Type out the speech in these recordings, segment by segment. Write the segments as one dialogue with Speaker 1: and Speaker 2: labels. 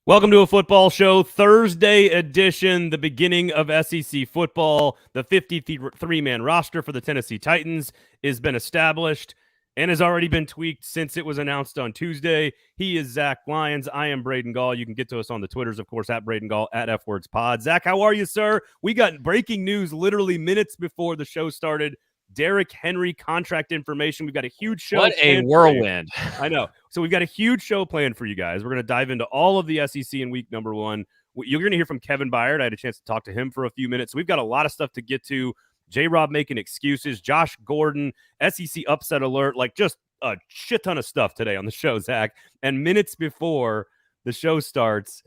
Speaker 1: Welcome to a football show, Thursday edition, the beginning of SEC football. The 53-man roster for the Tennessee Titans has been established and has already been tweaked since it was announced on Tuesday. He is Zach Lyons. I am Braden Gall. You can get to us on the Twitters, of course, at Braden Gall, at FWordsPod. Zach, how are you, sir? We got breaking news literally minutes before the show started. Derrick Henry contract information. We've got a huge show.
Speaker 2: What a whirlwind.
Speaker 1: I know. So we've got a huge show planned for you guys. We're going to dive into all of the SEC in week number 1. You're going to hear from Kevin Byard. I had a chance to talk to him for a few minutes. So we've got a lot of stuff to get to. J-Rob making excuses. Josh Gordon, SEC upset alert. Like just a shit ton of stuff today on the show, Zach. And minutes before the show starts,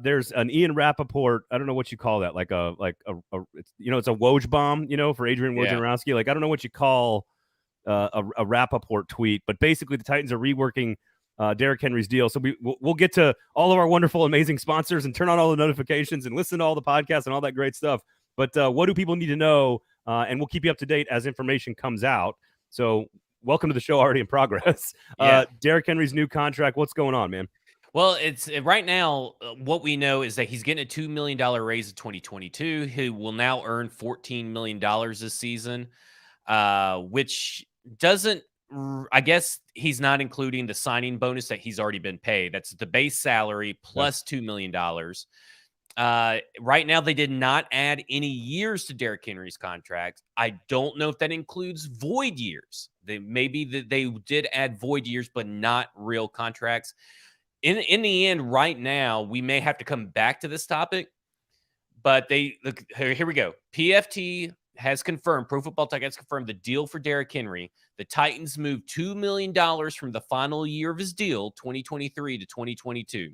Speaker 1: there's an Ian Rappaport. I don't know what you call that. Like a it's a Woj bomb, for Adrian Wojnarowski. Like, I don't know what you call a Rappaport tweet, but basically the Titans are reworking Derrick Henry's deal. So we'll get to all of our wonderful, amazing sponsors and turn on all the notifications and listen to all the podcasts and all that great stuff. But what do people need to know? And we'll keep you up to date as information comes out. So welcome to the show already in progress. Derrick Henry's new contract. What's going on, man?
Speaker 2: Well, it's right now, what we know is that he's getting a $2 million raise in 2022. He will now earn $14 million this season, which doesn't, I guess he's not including the signing bonus that he's already been paid. That's the base salary plus $2 million. Right now, they did not add any years to Derrick Henry's contract. I don't know if that includes void years. They did add void years, but not real contracts. In the end, right now, we may have to come back to this topic, but here we go. PFT has confirmed, Pro Football Talk has confirmed the deal for Derrick Henry. The Titans moved $2 million from the final year of his deal, 2023 to 2022.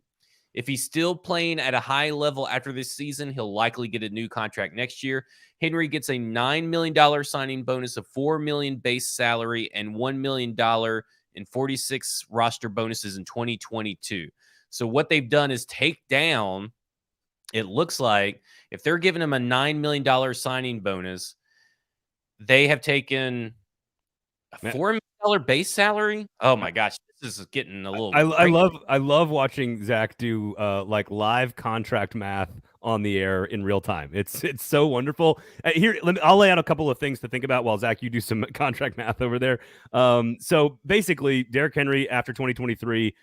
Speaker 2: If he's still playing at a high level after this season, he'll likely get a new contract next year. Henry gets a $9 million signing bonus, of $4 million base salary, and $1 million in 46 roster bonuses in 2022. So what they've done is take down, it looks like, if they're giving him a $9 million signing bonus, they have taken a $4 million base salary. Oh my gosh, this is getting a little.
Speaker 1: I love watching Zach do like live contract math on the air in real time. It's so wonderful. Here, I'll lay out a couple of things to think about while Zach, you do some contract math over there. So basically, Derrick Henry after 2023,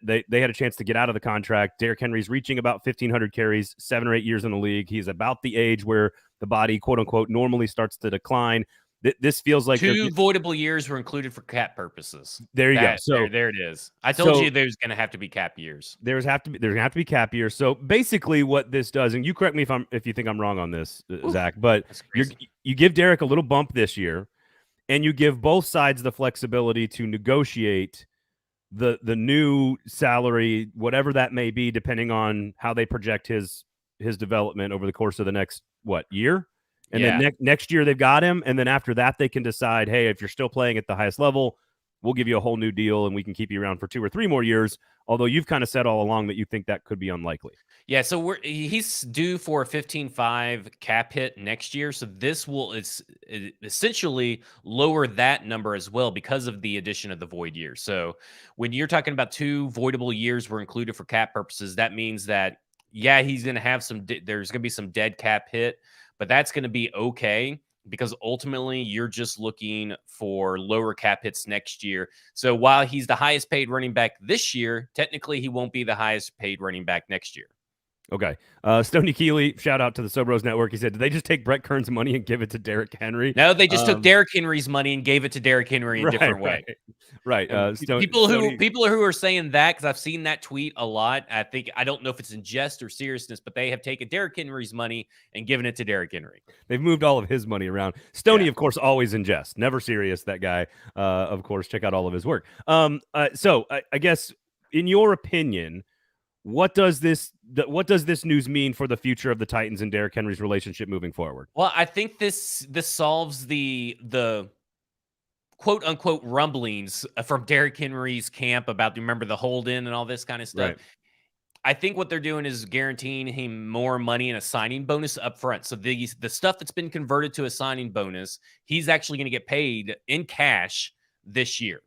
Speaker 1: they had a chance to get out of the contract. Derrick Henry's reaching about 1,500 carries, 7 or 8 years in the league. He's about the age where the body, quote unquote, normally starts to decline. This feels like
Speaker 2: 2 voidable years were included for cap purposes.
Speaker 1: There you go. So
Speaker 2: there it is. I told you there's going to have to be cap years.
Speaker 1: There's going to have to be cap years. So basically, what this does, and you correct me if you think I'm wrong on this, Zach, but you give Derrick a little bump this year, and you give both sides the flexibility to negotiate the new salary, whatever that may be, depending on how they project his development over the course of the next year. And then next year they've got him. And then after that, they can decide, hey, if you're still playing at the highest level, we'll give you a whole new deal and we can keep you around for 2 or 3 more years. Although you've kind of said all along that you think that could be unlikely.
Speaker 2: Yeah, so he's due for a 15.5 cap hit next year. So this will essentially lower that number as well because of the addition of the void year. So when you're talking about 2 voidable years were included for cap purposes, that means that, he's going to have there's going to be some dead cap hit. But that's going to be okay because ultimately you're just looking for lower cap hits next year. So while he's the highest paid running back this year, technically he won't be the highest paid running back next year.
Speaker 1: Okay. Stoney Keeley, shout out to the Sobros Network. He said, did they just take Brett Kern's money and give it to Derrick Henry?
Speaker 2: No, they just took Derrick Henry's money and gave it to Derrick Henry in a different way.
Speaker 1: Right.
Speaker 2: People who are saying that, because I've seen that tweet a lot. I don't know if it's in jest or seriousness, but they have taken Derrick Henry's money and given it to Derrick Henry.
Speaker 1: They've moved all of his money around. Stoney, of course, always in jest, never serious. That guy, of course, check out all of his work. So I guess, in your opinion, what does this news mean for the future of the Titans and Derrick Henry's relationship moving forward?
Speaker 2: Well, I think this solves the quote unquote rumblings from Derrick Henry's camp about, remember, the hold in and all this kind of stuff.
Speaker 1: Right.
Speaker 2: I think what they're doing is guaranteeing him more money and a signing bonus up front. So the stuff that's been converted to a signing bonus, he's actually going to get paid in cash this year.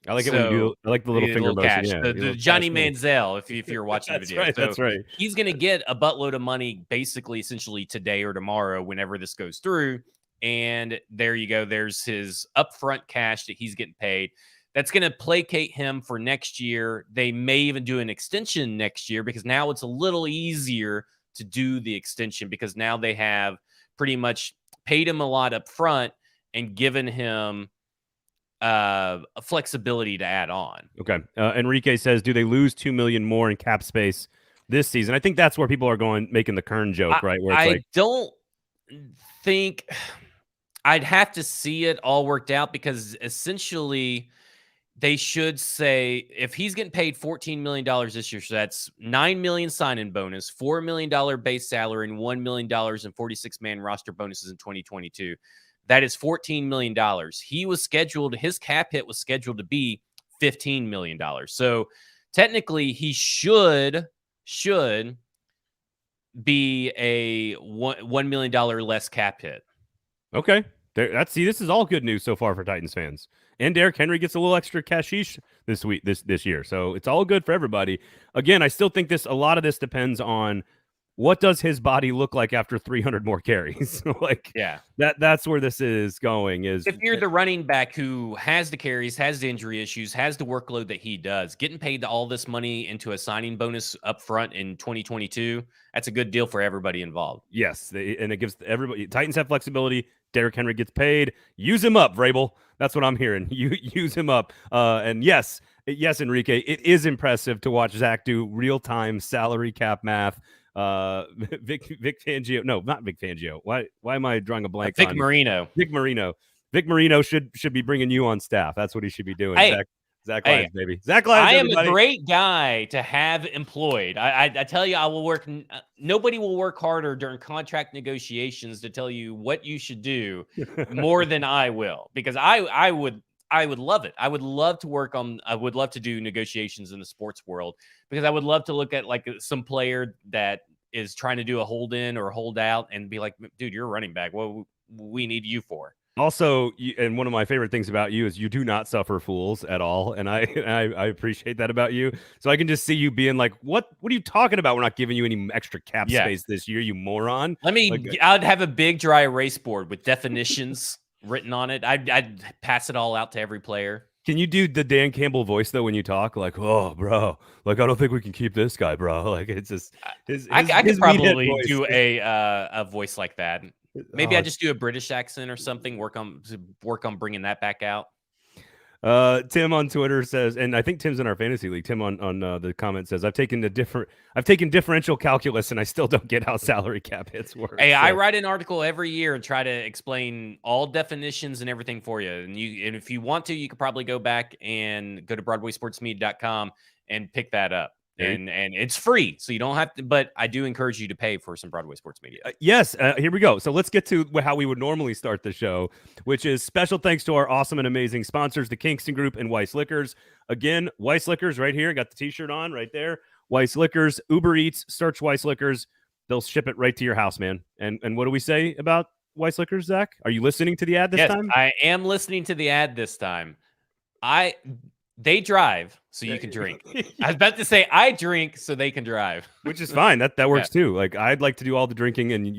Speaker 1: I like it when you do. I like the little finger motion.
Speaker 2: cash,
Speaker 1: Yeah,
Speaker 2: the
Speaker 1: little
Speaker 2: Johnny
Speaker 1: cash money.
Speaker 2: Manziel. If you're watching the
Speaker 1: That's
Speaker 2: video,
Speaker 1: right.
Speaker 2: so
Speaker 1: That's right.
Speaker 2: he's going to get a buttload of money, basically, essentially today or tomorrow, whenever this goes through. And there you go. There's his upfront cash that he's getting paid. That's going to placate him for next year. They may even do an extension next year because now it's a little easier to do the extension because now they have pretty much paid him a lot up front and given him a flexibility to add on.
Speaker 1: Okay. Enrique says, do they lose $2 million more in cap space this season? I think that's where people are making the Kern joke, right? Where it's
Speaker 2: don't think I'd have to see it all worked out because essentially they should say if he's getting paid $14 million this year, so that's $9 million sign-in bonus, $4 million base salary, and $1 million in 46-man roster bonuses in 2022. That is $14 million. His cap hit was scheduled to be $15 million. So technically he should be a $1 million less cap hit.
Speaker 1: Okay. This is all good news so far for Titans fans. And Derrick Henry gets a little extra cashish this year. So it's all good for everybody. Again, I still think a lot of this depends on what does his body look like after 300 more carries? That's where this is going. Is
Speaker 2: if you're the running back who has the carries, has the injury issues, has the workload that he does, getting paid all this money into a signing bonus up front in 2022, that's a good deal for everybody involved.
Speaker 1: Yes, and it gives everybody. Titans have flexibility. Derrick Henry gets paid. Use him up, Vrabel. That's what I'm hearing. You use him up. And yes, Enrique, it is impressive to watch Zach do real-time salary cap math. Vic Fangio. No, not Vic Fangio. Why am I drawing a blank
Speaker 2: Vic
Speaker 1: on
Speaker 2: Marino?
Speaker 1: Vic Marino should be bringing you on staff. That's what he should be doing.
Speaker 2: Hey,
Speaker 1: Zach Lyons, baby. Zach Lyons,
Speaker 2: I am
Speaker 1: everybody.
Speaker 2: a great guy to have employed. I tell you, I will work. Nobody will work harder during contract negotiations to tell you what you should do more than I will, because I would love it. I would love to do negotiations in the sports world because I would love to look at like some player that is trying to do a hold in or hold out and be like, dude, you're a running back. What we need you for?
Speaker 1: Also, and one of my favorite things about you is you do not suffer fools at all, and I appreciate that about you. So I can just see you being like, "What are you talking about? We're not giving you any extra cap space this year, you moron."
Speaker 2: I'd have a big dry erase board with definitions written on it. I'd pass it all out to every player.
Speaker 1: Can you do the Dan Campbell voice though when you talk? Like, "Oh, bro, like I don't think we can keep this guy, bro." Like it's just
Speaker 2: I could probably do a voice like that. Maybe I just do a British accent or something. Work on bringing that back out.
Speaker 1: Tim on Twitter says, and I think Tim's in our fantasy league. Tim on the comment says, I've taken differential calculus and I still don't get how salary cap hits work.
Speaker 2: Hey, so I write an article every year and try to explain all definitions and everything for you. And if you want to, you could probably go back and go to BroadwaySportsMedia.com and pick that up. And it's free, so you don't have to. But I do encourage you to pay for some Broadway Sports Media.
Speaker 1: Yes, here we go. So let's get to how we would normally start the show, which is special thanks to our awesome and amazing sponsors, the Kingston Group and Weiss Liquors. Again, Weiss Liquors right here. Got the T-shirt on right there. Weiss Liquors, Uber Eats, search Weiss Liquors. They'll ship it right to your house, man. And what do we say about Weiss Liquors, Zach? Are you listening to the ad this time?
Speaker 2: I am listening to the ad this time. They drive so you can drink. I was about to say I drink so they can drive,
Speaker 1: which is fine. That works too. Like I'd like to do all the drinking, and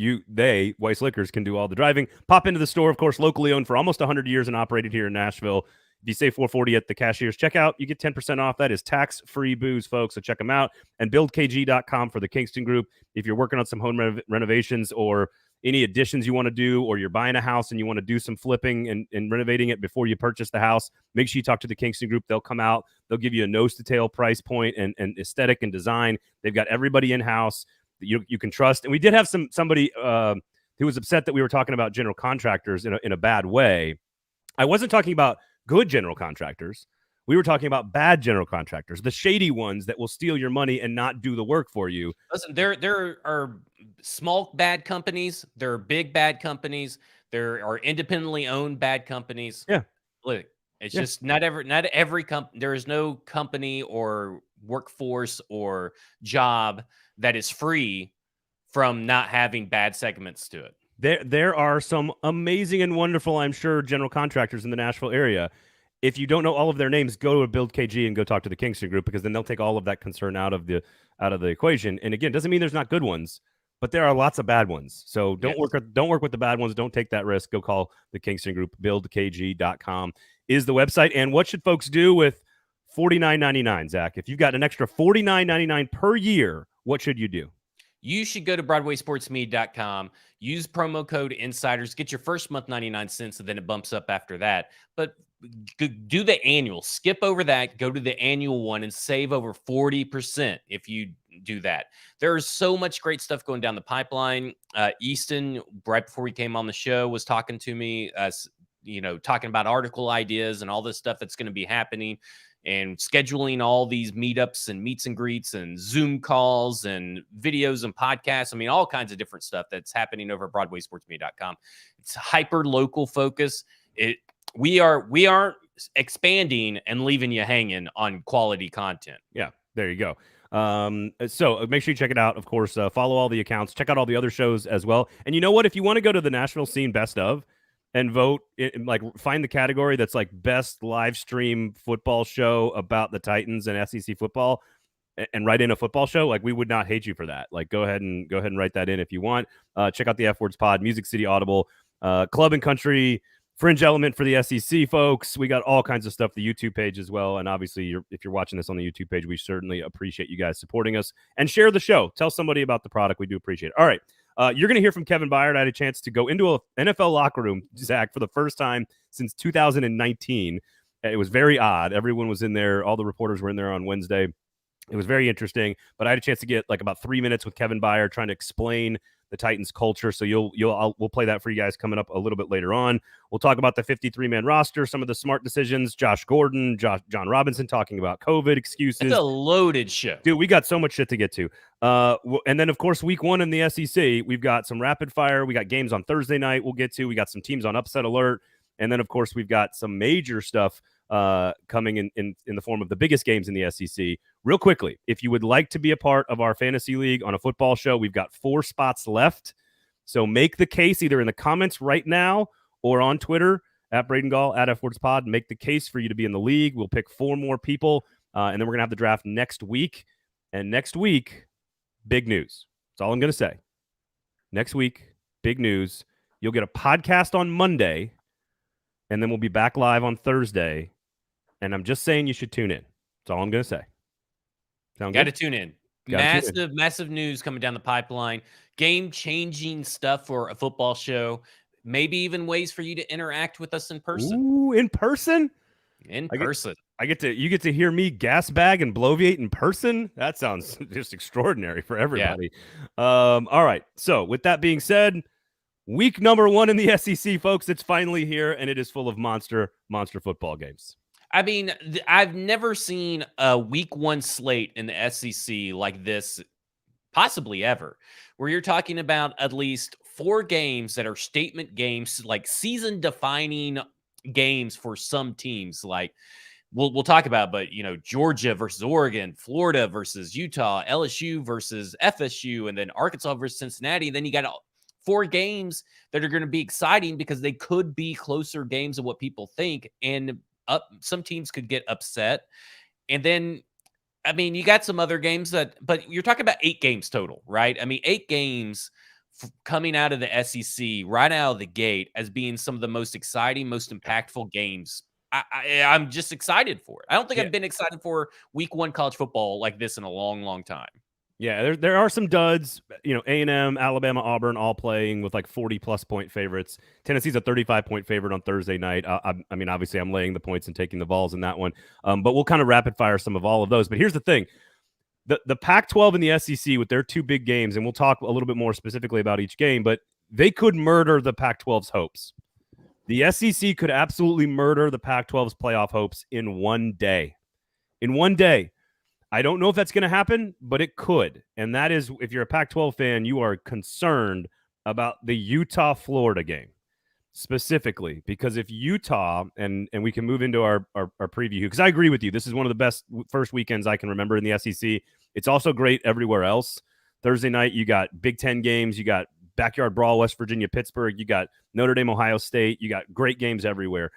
Speaker 1: Weiss Liquors can do all the driving. Pop into the store, of course, locally owned for almost 100 years and operated here in Nashville. If you say 440 at the cashier's checkout, you get 10% off. That is tax-free booze, folks. So check them out. And buildkg.com for the Kingston Group. If you're working on some home renovations or any additions you want to do, or you're buying a house and you want to do some flipping and renovating it before you purchase the house, make sure you talk to the Kingston Group. They'll come out. They'll give you a nose-to-tail price point and aesthetic and design. They've got everybody in-house that you can trust. And we did have somebody who was upset that we were talking about general contractors in a bad way. I wasn't talking about good general contractors. We were talking about bad general contractors, the shady ones that will steal your money and not do the work for you.
Speaker 2: Listen, there are small bad companies. There are big bad companies. There are independently owned bad companies.
Speaker 1: Yeah.
Speaker 2: Look, it's just not every company. There is no company or workforce or job that is free from not having bad segments to it.
Speaker 1: There are some amazing and wonderful, I'm sure, general contractors in the Nashville area. If you don't know all of their names, go to Build KG and go talk to the Kingston Group, because then they'll take all of that concern out of the equation. And again, doesn't mean there's not good ones, but there are lots of bad ones. So don't work with the bad ones. Don't take that risk. Go call the Kingston Group. BuildKG.com is the website. And what should folks do with $49.99, Zach? If you've got an extra $49.99 per year, what should you do?
Speaker 2: You should go to BroadwaySportsMedia.com, use promo code Insiders, get your first month 99 cents, and then it bumps up after that. But do the annual. Skip over that. Go to the annual one and save over 40% if you do that. There's so much great stuff going down the pipeline. Easton, right before we came on the show, was talking to me, talking about article ideas and all this stuff that's going to be happening, and scheduling all these meetups and meets and greets and Zoom calls and videos and podcasts. I mean, all kinds of different stuff that's happening over at BroadwaySportsMedia.com. It's hyper local focus. We aren't expanding and leaving you hanging on quality content.
Speaker 1: Yeah, there you go. So make sure you check it out. Of course, follow all the accounts. Check out all the other shows as well. And you know what? If you want to go to the national scene best of and vote, find the category that's like best live stream football show about the Titans and SEC football, and write in a football show, like, we would not hate you for that. Like, go ahead and write that in if you want. Check out the F Words Pod, Music City Audible, Club and Country, Fringe Element for the SEC folks. We got all kinds of stuff, the YouTube page as well. And obviously, if you're watching this on the YouTube page, we certainly appreciate you guys supporting us, and share the show. Tell somebody about the product. We do appreciate it. All right. You're going to hear from Kevin Byard. I had a chance to go into an NFL locker room, Zach, for the first time since 2019. It was very odd. Everyone was in there. All the reporters were in there on Wednesday. It was very interesting, but I had a chance to get like about 3 minutes with Kevin Byard trying to explain the Titans culture. So we'll play that for you guys coming up a little bit later on. We'll talk about the 53-man roster, some of the smart decisions, Josh Gordon, Jon Robinson talking about COVID excuses.
Speaker 2: It's a loaded show.
Speaker 1: Dude, we got so much shit to get to. And then, of course, week one in the SEC, we've got some rapid fire. We got games on Thursday night we'll get to. We got some teams on upset alert. And then, of course, we've got some major stuff coming in the form of the biggest games in the SEC. Real quickly, if you would like to be a part of our fantasy league on a football show, we've got 4 spots left. So make the case either in the comments right now or on Twitter at Braden Gall, at FWordsPod. Make the case for you to be in the league. We'll pick 4 more people, and then we're going to have the draft next week. And next week, big news. That's all I'm going to say. Next week, big news. You'll get a podcast on Monday, and then we'll be back live on Thursday. And I'm just saying you should tune in. That's all I'm going to say. Sound good?
Speaker 2: Got to tune in. Massive news coming down the pipeline. Game-changing stuff for a football show. Maybe even ways for you to interact with us in person.
Speaker 1: Ooh, in person?
Speaker 2: In person.
Speaker 1: You get to hear me gas bag and bloviate in person. That sounds just extraordinary for everybody. Yeah. All right. So with that being said, week number 1 in the SEC, folks, it's finally here, and it is full of monster football games.
Speaker 2: I mean, I've never seen a week 1 slate in the SEC like this, possibly ever, where you're talking about at least 4 games that are statement games, like season-defining games for some teams. Like we'll talk about, but Georgia versus Oregon, Florida versus Utah, LSU versus FSU, and then Arkansas versus Cincinnati. Then you got 4 games that are going to be exciting because they could be closer games than what people think, and some teams could get upset. And then, I mean, you got some other games but you're talking about 8 games total, right? I mean, 8 games coming out of the SEC right out of the gate as being some of the most exciting, most impactful games. I'm just excited for it. I don't think I've been excited for week 1 college football like this in a long, long time.
Speaker 1: Yeah, there are some duds. A&M, Alabama, Auburn, all playing with like 40-plus point favorites. Tennessee's a 35-point favorite on Thursday night. I mean, obviously, I'm laying the points and taking the balls in that one. But we'll kind of rapid fire some of all of those. But here's the thing. The Pac-12 and the SEC with their 2 big games, and we'll talk a little bit more specifically about each game, but they could murder the Pac-12's hopes. The SEC could absolutely murder the Pac-12's playoff hopes in one day. In one day. I don't know if that's going to happen, but it could. And that is, if you're a Pac-12 fan, you are concerned about the Utah-Florida game specifically, because if Utah, and we can move into our preview, because I agree with you, this is one of the best first weekends I can remember in the SEC. It's also great everywhere else. Thursday night, you got Big Ten games, you got Backyard Brawl, West Virginia, Pittsburgh, you got Notre Dame, Ohio State, you got great games everywhere.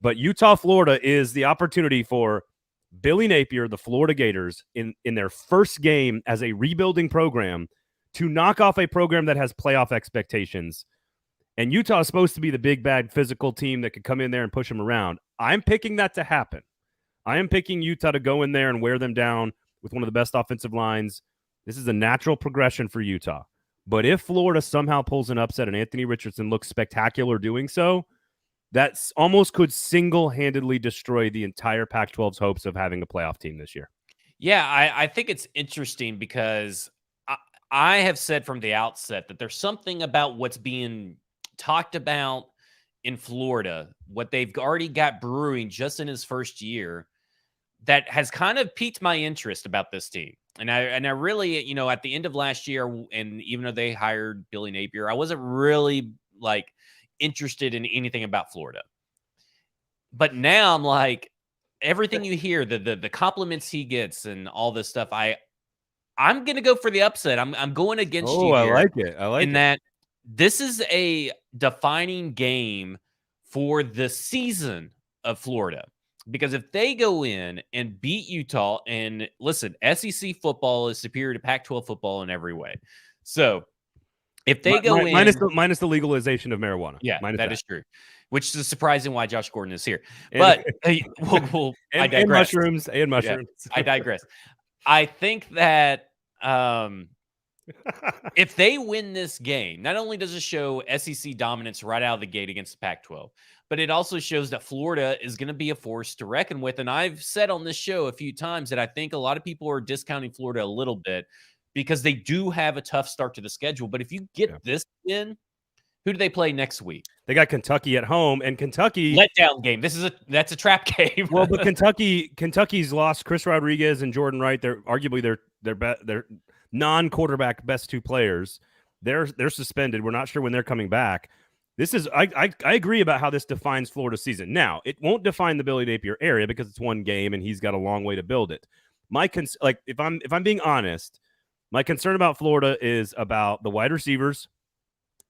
Speaker 1: But Utah, Florida is the opportunity for Billy Napier, the Florida Gators, in their first game as a rebuilding program to knock off a program that has playoff expectations. And Utah is supposed to be the big, bad physical team that could come in there and push them around. I'm picking that to happen. I am picking Utah to go in there and wear them down with one of the best offensive lines. This is a natural progression for Utah. But if Florida somehow pulls an upset and Anthony Richardson looks spectacular doing so, that's almost could single-handedly destroy the entire Pac-12's hopes of having a playoff team this year.
Speaker 2: Yeah, I think it's interesting because I have said from the outset that there's something about what's being talked about in Florida, what they've already got brewing just in his first year, that has kind of piqued my interest about this team. And I really, at the end of last year, and even though they hired Billy Napier, I wasn't really like interested in anything about Florida. But now I'm like, everything you hear, the compliments he gets and all this stuff, I'm gonna go for the upset. I'm going against you here.
Speaker 1: I like it. I like
Speaker 2: in that this is a defining game for the season of Florida. Because if they go in and beat Utah, and listen, SEC football is superior to Pac-12 football in every way. So if they go in
Speaker 1: minus the legalization of marijuana,
Speaker 2: yeah, that is true. Which is surprising why Josh Gordon is here.
Speaker 1: And,
Speaker 2: But I digress.
Speaker 1: And mushrooms.
Speaker 2: Yeah, I digress. I think that if they win this game, not only does it show SEC dominance right out of the gate against the Pac-12, but it also shows that Florida is going to be a force to reckon with. And I've said on this show a few times that I think a lot of people are discounting Florida a little bit because they do have a tough start to the schedule. But if you get this in, who do they play next week?
Speaker 1: They got Kentucky at home, and Kentucky
Speaker 2: letdown game. That's a trap game.
Speaker 1: Well, but Kentucky's lost Chris Rodriguez and Jordan Wright. They're arguably their non-quarterback best two players. They're suspended. We're not sure when they're coming back. This is I agree about how this defines Florida's season. Now, it won't define the Billy Napier area because it's one game and he's got a long way to build it. If I'm being honest, my concern about Florida is about the wide receivers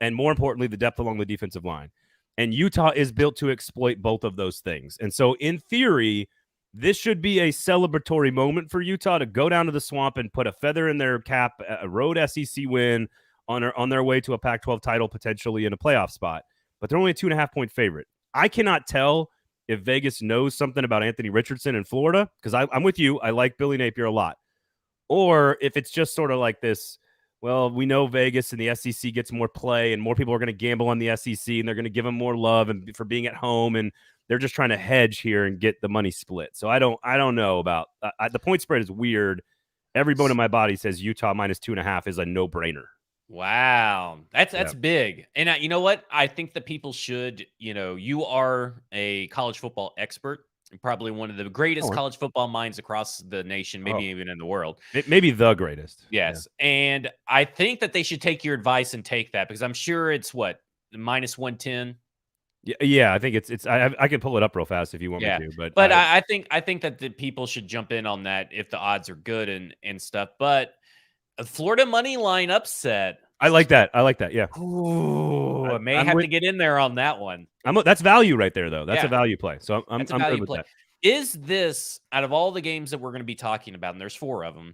Speaker 1: and, more importantly, the depth along the defensive line. And Utah is built to exploit both of those things. And so, in theory, this should be a celebratory moment for Utah to go down to the swamp and put a feather in their cap, a road SEC win on their way to a Pac-12 title, potentially in a playoff spot. But they're only a 2.5-point favorite. I cannot tell if Vegas knows something about Anthony Richardson in Florida, because I'm with you. I like Billy Napier a lot. Or if it's just sort of like this, well, we know Vegas and the SEC gets more play and more people are going to gamble on the SEC and they're going to give them more love and for being at home, and they're just trying to hedge here and get the money split. So I don't know about the point spread is weird. Every bone in my body says Utah minus 2.5 is a no-brainer.
Speaker 2: Wow. That's big. And you know what? I think that people should, you are a college football expert, and probably one of the greatest college football minds across the nation, maybe even in the world.
Speaker 1: Maybe the greatest.
Speaker 2: Yes. Yeah. And I think that they should take your advice and take that, because I'm sure it's minus 110.
Speaker 1: Yeah, I think it's I can pull it up real fast if you want me to,
Speaker 2: but I think that the people should jump in on that if the odds are good and stuff. But a Florida money line upset,
Speaker 1: I like that. Yeah.
Speaker 2: Ooh, I may have to get in there on that one.
Speaker 1: That's value right there, though. That's a value play. So I'm good with that.
Speaker 2: Is this, out of all the games that we're going to be talking about, and there's 4 of them,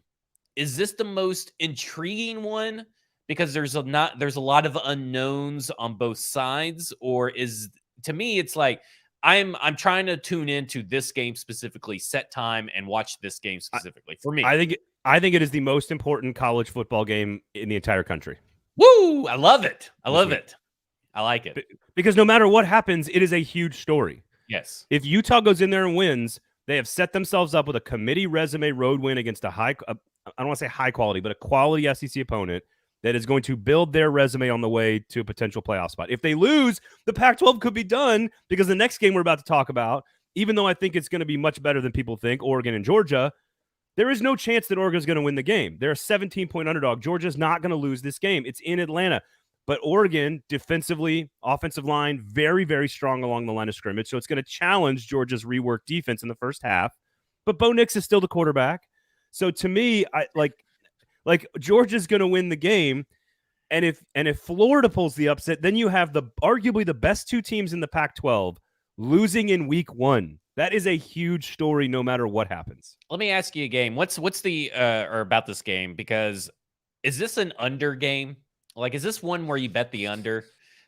Speaker 2: is this the most intriguing one? Because there's a lot of unknowns on both sides, or to me it's like I'm trying to tune into this game specifically, set time, and watch this game specifically. For me,
Speaker 1: I think it is the most important college football game in the entire country.
Speaker 2: Woo! I love it. I love it. I like it.
Speaker 1: Because no matter what happens, it is a huge story.
Speaker 2: Yes.
Speaker 1: If Utah goes in there and wins, they have set themselves up with a committee resume road win against I don't want to say high quality, but a quality SEC opponent that is going to build their resume on the way to a potential playoff spot. If they lose, the Pac-12 could be done, because the next game we're about to talk about, even though I think it's going to be much better than people think, Oregon and Georgia, there is no chance that Oregon's going to win the game. They're a 17-point underdog. Georgia's not going to lose this game. It's in Atlanta. But Oregon, defensively, offensive line, very, very strong along the line of scrimmage. So it's going to challenge Georgia's reworked defense in the first half. But Bo Nix is still the quarterback. So to me, I like Georgia's going to win the game. And if Florida pulls the upset, then you have arguably the best 2 teams in the Pac-12 losing in week 1. That is a huge story no matter what happens.
Speaker 2: Let me ask you a game. What's the or about this game? Because is this an under game? Like, is this one where you bet the under?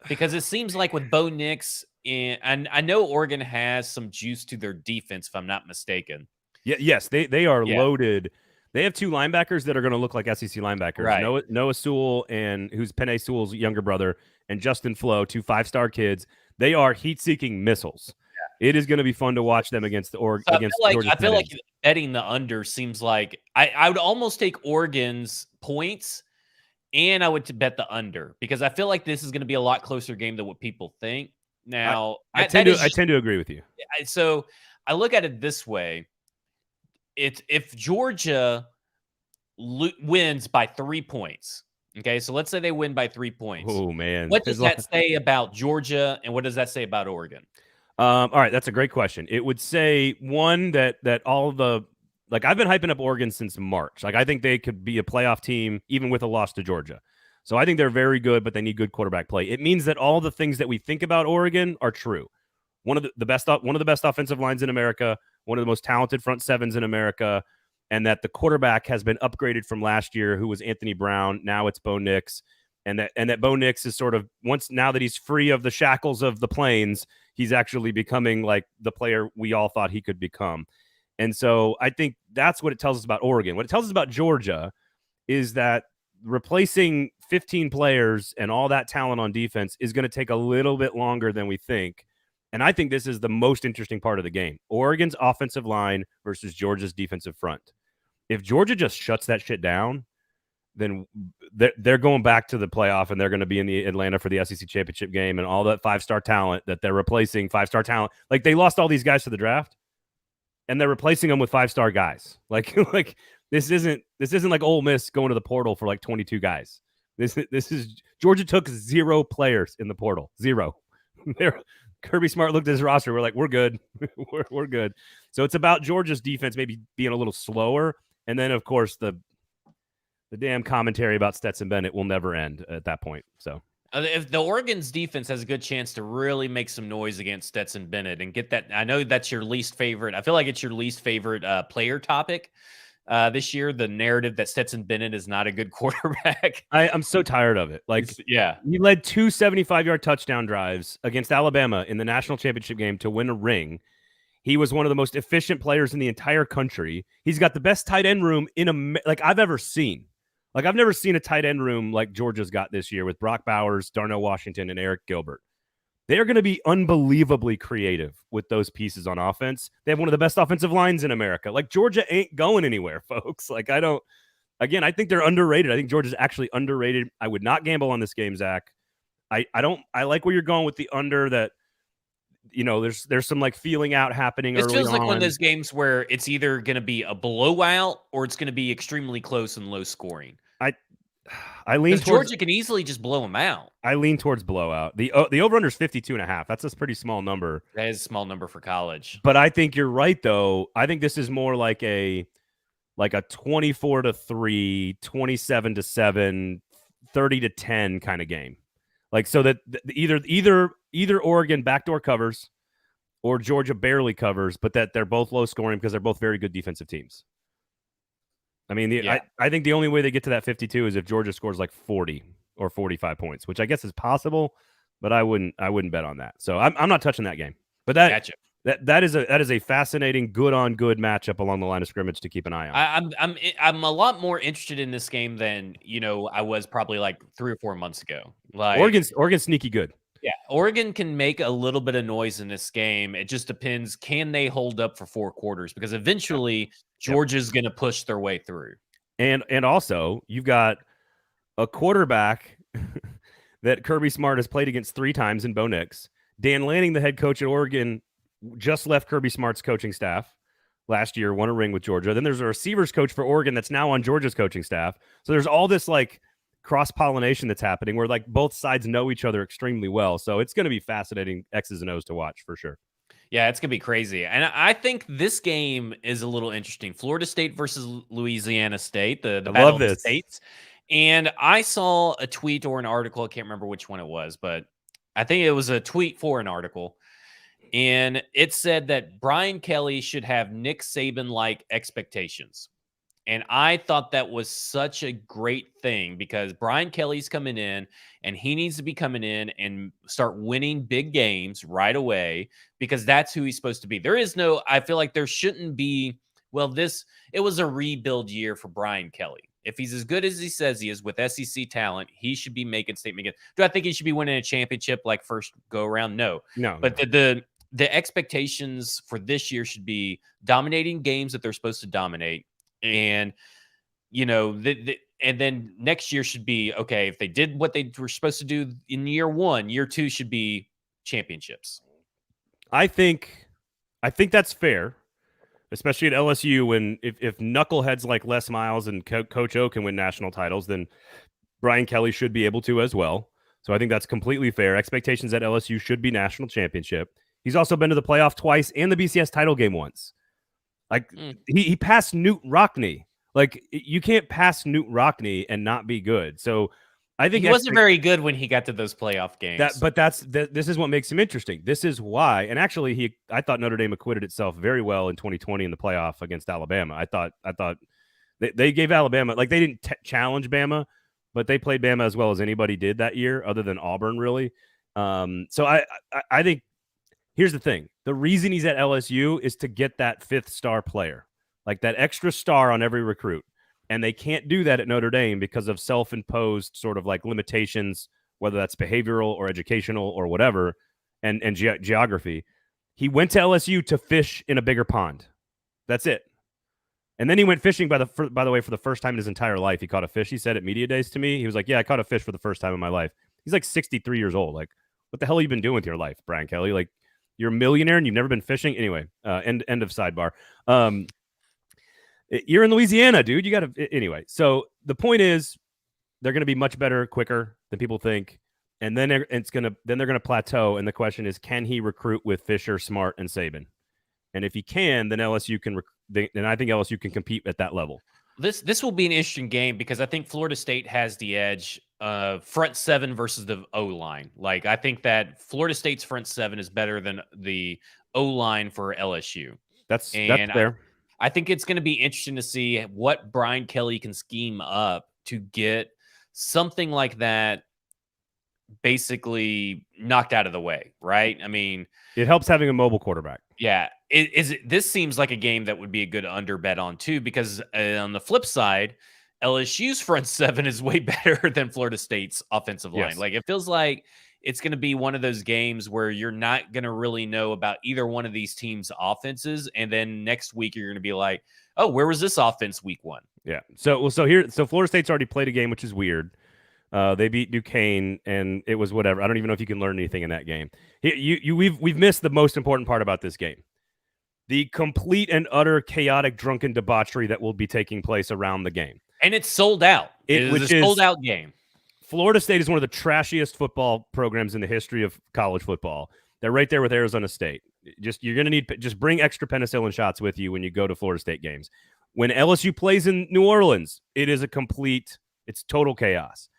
Speaker 2: Because it seems like with Bo Nix, and I know Oregon has some juice to their defense, if I'm not mistaken.
Speaker 1: Yeah, yes, they are
Speaker 2: Yeah.
Speaker 1: loaded. They have 2 linebackers that are going to look like SEC linebackers.
Speaker 2: Right.
Speaker 1: Noah Sewell, and who's Penei Sewell's younger brother, and Justin Flo, 2 5-star kids. They are heat-seeking missiles. Yeah. It is going to be fun to watch them against the
Speaker 2: So
Speaker 1: Georgia.
Speaker 2: I feel like betting the under seems like I would almost take Oregon's points, and I would bet the under because I feel like this is going to be a lot closer game than what people think. Now,
Speaker 1: I tend to agree with you.
Speaker 2: So I look at it this way. It's if Georgia wins by 3 points. Okay, so let's say they win by 3 points.
Speaker 1: Oh, man.
Speaker 2: What does that say about Georgia, and what does that say about Oregon?
Speaker 1: All right, that's a great question. It would say, one, that all the – like, I've been hyping up Oregon since March. Like, I think they could be a playoff team even with a loss to Georgia. So I think they're very good, but they need good quarterback play. It means that all the things that we think about Oregon are true. One of the best offensive lines in America, one of the most talented front sevens in America, and that the quarterback has been upgraded from last year, who was Anthony Brown. Now it's Bo Nix, and that Bo Nix is sort of, now that he's free of the shackles of the Plains, he's actually becoming like the player we all thought he could become. And so I think that's what it tells us about Oregon. What it tells us about Georgia is that replacing 15 players and all that talent on defense is going to take a little bit longer than we think. And I think this is the most interesting part of the game. Oregon's offensive line versus Georgia's defensive front. If Georgia just shuts that shit down, then they're going back to the playoff, and they're going to be in the Atlanta for the SEC championship game, and all that 5-star talent that they're replacing 5-star talent. Like, they lost all these guys to the draft, and they're replacing them with 5-star guys. Like this isn't like Ole Miss going to the portal for like 22 guys. This is Georgia took 0 players in the portal. 0. Kirby Smart looked at his roster. We're like, we're good. we're good. So it's about Georgia's defense maybe being a little slower. And then, of course, the damn commentary about Stetson Bennett will never end at that point. So
Speaker 2: if the Oregon's defense has a good chance to really make some noise against Stetson Bennett and get that, I know that's your least favorite. I feel like it's your least favorite player topic this year, the narrative that Stetson Bennett is not a good quarterback.
Speaker 1: I'm so tired of it. Like,
Speaker 2: yeah,
Speaker 1: he led 2 75-yard touchdown drives against Alabama in the national championship game to win a ring. He was one of the most efficient players in the entire country. He's got the best tight end room I've ever seen. Like, I've never seen a tight end room like Georgia's got this year with Brock Bowers, Darnell Washington, and Eric Gilbert. They're going to be unbelievably creative with those pieces on offense. They have one of the best offensive lines in America. Like, Georgia ain't going anywhere, folks. Like, I think they're underrated. I think Georgia's actually underrated. I would not gamble on this game, Zach. I like where you're going with the under, that, you know, there's some like feeling out happening early on.
Speaker 2: This feels like one of those games where it's either going to be a blowout or it's going to be extremely close and low scoring.
Speaker 1: I lean towards
Speaker 2: Georgia can easily just blow them out.
Speaker 1: I lean towards blowout. The over-under is 52.5. That's a pretty small number.
Speaker 2: That is a small number for college.
Speaker 1: But I think you're right, though. I think this is more like a 24-3, 27-7, 30-10 kind of game. Like, so that either Oregon backdoor covers or Georgia barely covers, but that they're both low scoring because they're both very good defensive teams. I mean, I think the only way they get to that 52 is if Georgia scores like 40 or 45 points, which I guess is possible, but I wouldn't bet on that. So I'm not touching that game. But
Speaker 2: Gotcha.
Speaker 1: that is a fascinating good on good matchup along the line of scrimmage to keep an eye on.
Speaker 2: I'm a lot more interested in this game than, you know, I was probably like 3 or 4 months ago. Like,
Speaker 1: Oregon's sneaky good.
Speaker 2: Yeah, Oregon can make a little bit of noise in this game. It just depends, can they hold up for 4 quarters? Because eventually Georgia's going to push their way through.
Speaker 1: And also, you've got a quarterback that Kirby Smart has played against 3 times in Bo Nix. Dan Lanning, the head coach at Oregon, just left Kirby Smart's coaching staff last year, won a ring with Georgia. Then there's a receivers coach for Oregon that's now on Georgia's coaching staff. So there's all this like cross-pollination that's happening where like both sides know each other extremely well. So it's going to be fascinating X's and O's to watch for sure.
Speaker 2: Yeah, it's going to be crazy. And I think this game is a little interesting. Florida State versus Louisiana State, the battle of the states. And I saw a tweet or an article. I can't remember which one it was, but I think it was a tweet for an article. And it said that Brian Kelly should have Nick Saban-like expectations. And I thought that was such a great thing because Brian Kelly's coming in and he needs to be coming in and start winning big games right away because that's who he's supposed to be. I feel like there shouldn't be, it was a rebuild year for Brian Kelly. If he's as good as he says he is with SEC talent, he should be making statement again. Do I think he should be winning a championship like first go around? No. But the expectations for this year should be dominating games that they're supposed to dominate. And, and then next year should be, okay, if they did what they were supposed to do in year one, year two should be championships.
Speaker 1: I think that's fair, especially at LSU when if knuckleheads like Les Miles and Coach O can win national titles, then Brian Kelly should be able to as well. So I think that's completely fair. Expectations at LSU should be national championship. He's also been to the playoff twice and the BCS title game once. Like he passed Newt Rockne. Like you can't pass Newt Rockne and not be good. So I think
Speaker 2: he wasn't very good when he got to those playoff games.
Speaker 1: This is what makes him interesting. This is why. And actually, I thought Notre Dame acquitted itself very well in 2020 in the playoff against Alabama. I thought they gave Alabama, like they didn't challenge Bama, but they played Bama as well as anybody did that year, other than Auburn, really. So I think. Here's the thing. The reason he's at LSU is to get that fifth star player, like that extra star on every recruit. And they can't do that at Notre Dame because of self-imposed sort of like limitations, whether that's behavioral or educational or whatever, and geography. He went to LSU to fish in a bigger pond. That's it. And then he went fishing, by the way, for the first time in his entire life. He caught a fish. He said at media days to me, he was like, yeah, I caught a fish for the first time in my life. He's like 63 years old. Like, what the hell have you been doing with your life, Brian Kelly? Like, you're a millionaire and you've never been fishing. Anyway, end of sidebar. You're in Louisiana, dude. You got to anyway. So the point is, they're going to be much better, quicker than people think, and then they're going to plateau. And the question is, can he recruit with Fisher, Smart, and Saban? And if he can, then LSU can. Then I think LSU can compete at that level.
Speaker 2: This will be an interesting game because I think Florida State has the edge. Front seven versus the O line. Like I think that Florida State's front seven is better than the O line for LSU.
Speaker 1: That's fair.
Speaker 2: I think it's going to be interesting to see what Brian Kelly can scheme up to get something like that basically knocked out of the way, right? I mean,
Speaker 1: it helps having a mobile quarterback.
Speaker 2: Yeah. This seems like a game that would be a good under bet on too, because on the flip side, LSU's front seven is way better than Florida State's offensive line.
Speaker 1: Yes.
Speaker 2: Like it feels like it's going to be one of those games where you're not going to really know about either one of these teams' offenses. And then next week, you're going to be like, oh, where was this offense week one?
Speaker 1: Yeah. So Florida State's already played a game, which is weird. They beat Duquesne, and it was whatever. I don't even know if you can learn anything in that game. We've missed the most important part about this game. The complete and utter chaotic, drunken debauchery that will be taking place around the game.
Speaker 2: And it's sold out. It is a sold-out game.
Speaker 1: Florida State is one of the trashiest football programs in the history of college football. They're right there with Arizona State. You're going to need just bring extra penicillin shots with you when you go to Florida State games. When LSU plays in New Orleans, it's total chaos.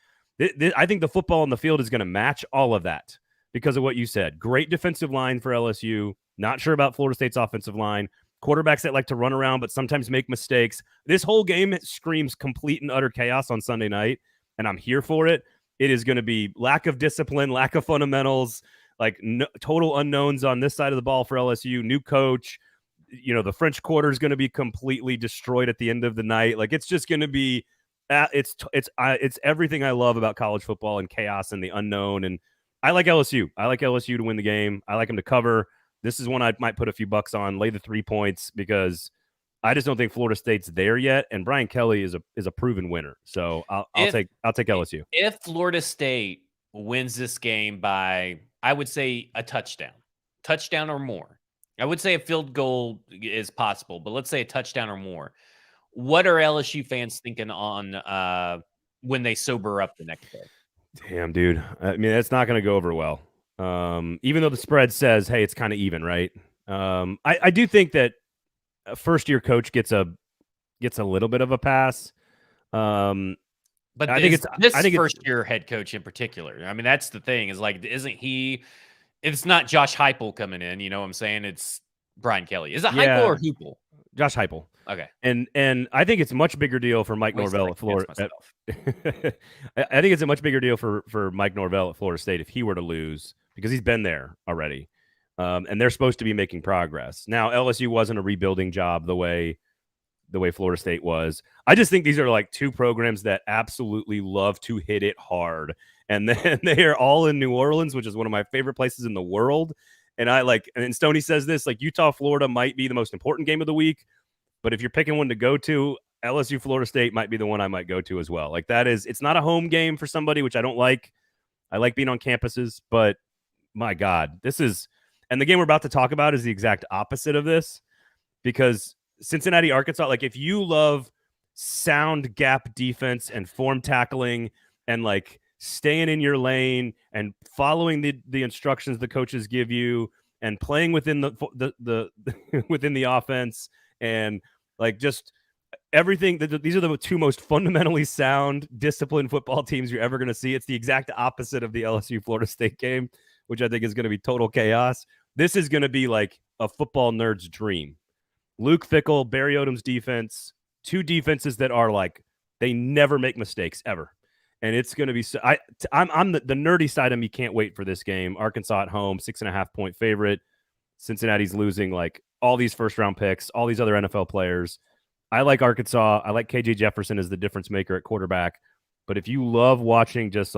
Speaker 1: I think the football on the field is going to match all of that because of what you said. Great defensive line for LSU. Not sure about Florida State's offensive line. Quarterbacks that like to run around but sometimes make mistakes. This whole game screams complete and utter chaos on Sunday night, and I'm here for it. It is going to be lack of discipline, lack of fundamentals, total unknowns on this side of the ball for LSU. New coach. The French Quarter is going to be completely destroyed at the end of the night. Like it's just going to be it's everything I love about college football and chaos and the unknown. And I like LSU. I like LSU to win the game. I like them to cover. This is one I might put a few bucks on, lay the 3 points, because I just don't think Florida State's there yet. And Brian Kelly is a proven winner. So I'll take LSU.
Speaker 2: If Florida State wins this game by, I would say, a touchdown or more. I would say a field goal is possible, but let's say a touchdown or more. What are LSU fans thinking on when they sober up the next day?
Speaker 1: Damn, dude. I mean, that's not going to go over well. Even though the spread says, hey, it's kind of even, right? I do think that a first-year coach gets a little bit of a pass.
Speaker 2: But I think it's first-year head coach in particular. I mean, that's the thing is like, isn't he It's not Josh Heupel coming in. You know what I'm saying? It's Brian Kelly. Is it Heupel
Speaker 1: Yeah,
Speaker 2: or Heupel?
Speaker 1: Josh Heupel.
Speaker 2: Okay.
Speaker 1: And I think it's a much bigger deal for Mike
Speaker 2: Always
Speaker 1: Norvell at
Speaker 2: second guess
Speaker 1: Florida.
Speaker 2: myself.
Speaker 1: I think it's a much bigger deal for Mike Norvell at Florida State if he were to lose, because he's been there already, and they're supposed to be making progress. Now LSU wasn't a rebuilding job the way Florida State was. I just think these are like two programs that absolutely love to hit it hard, and then they are all in New Orleans, which is one of my favorite places in the world. And Stoney says this, like, Utah Florida might be the most important game of the week. But if you're picking one to go to, LSU Florida State might be the one I might go to as well. Like, it's not a home game for somebody, which I don't like. I like being on campuses, but my God, and the game we're about to talk about is the exact opposite of this, because Cincinnati, Arkansas, like, if you love sound gap defense and form tackling and like staying in your lane and following the instructions the coaches give you and playing within the within the offense and like just everything. These are the two most fundamentally sound, disciplined football teams you're ever going to see. It's the exact opposite of the LSU Florida State game, which I think is going to be total chaos. This is going to be like a football nerd's dream. Luke Fickell, Barry Odom's defense, two defenses that are like, they never make mistakes ever. And it's going to be I'm the nerdy side of me can't wait for this game. Arkansas at home, 6.5 point favorite. Cincinnati's losing like all these first round picks, all these other NFL players. I like Arkansas. I like KJ Jefferson as the difference maker at quarterback. But if you love watching just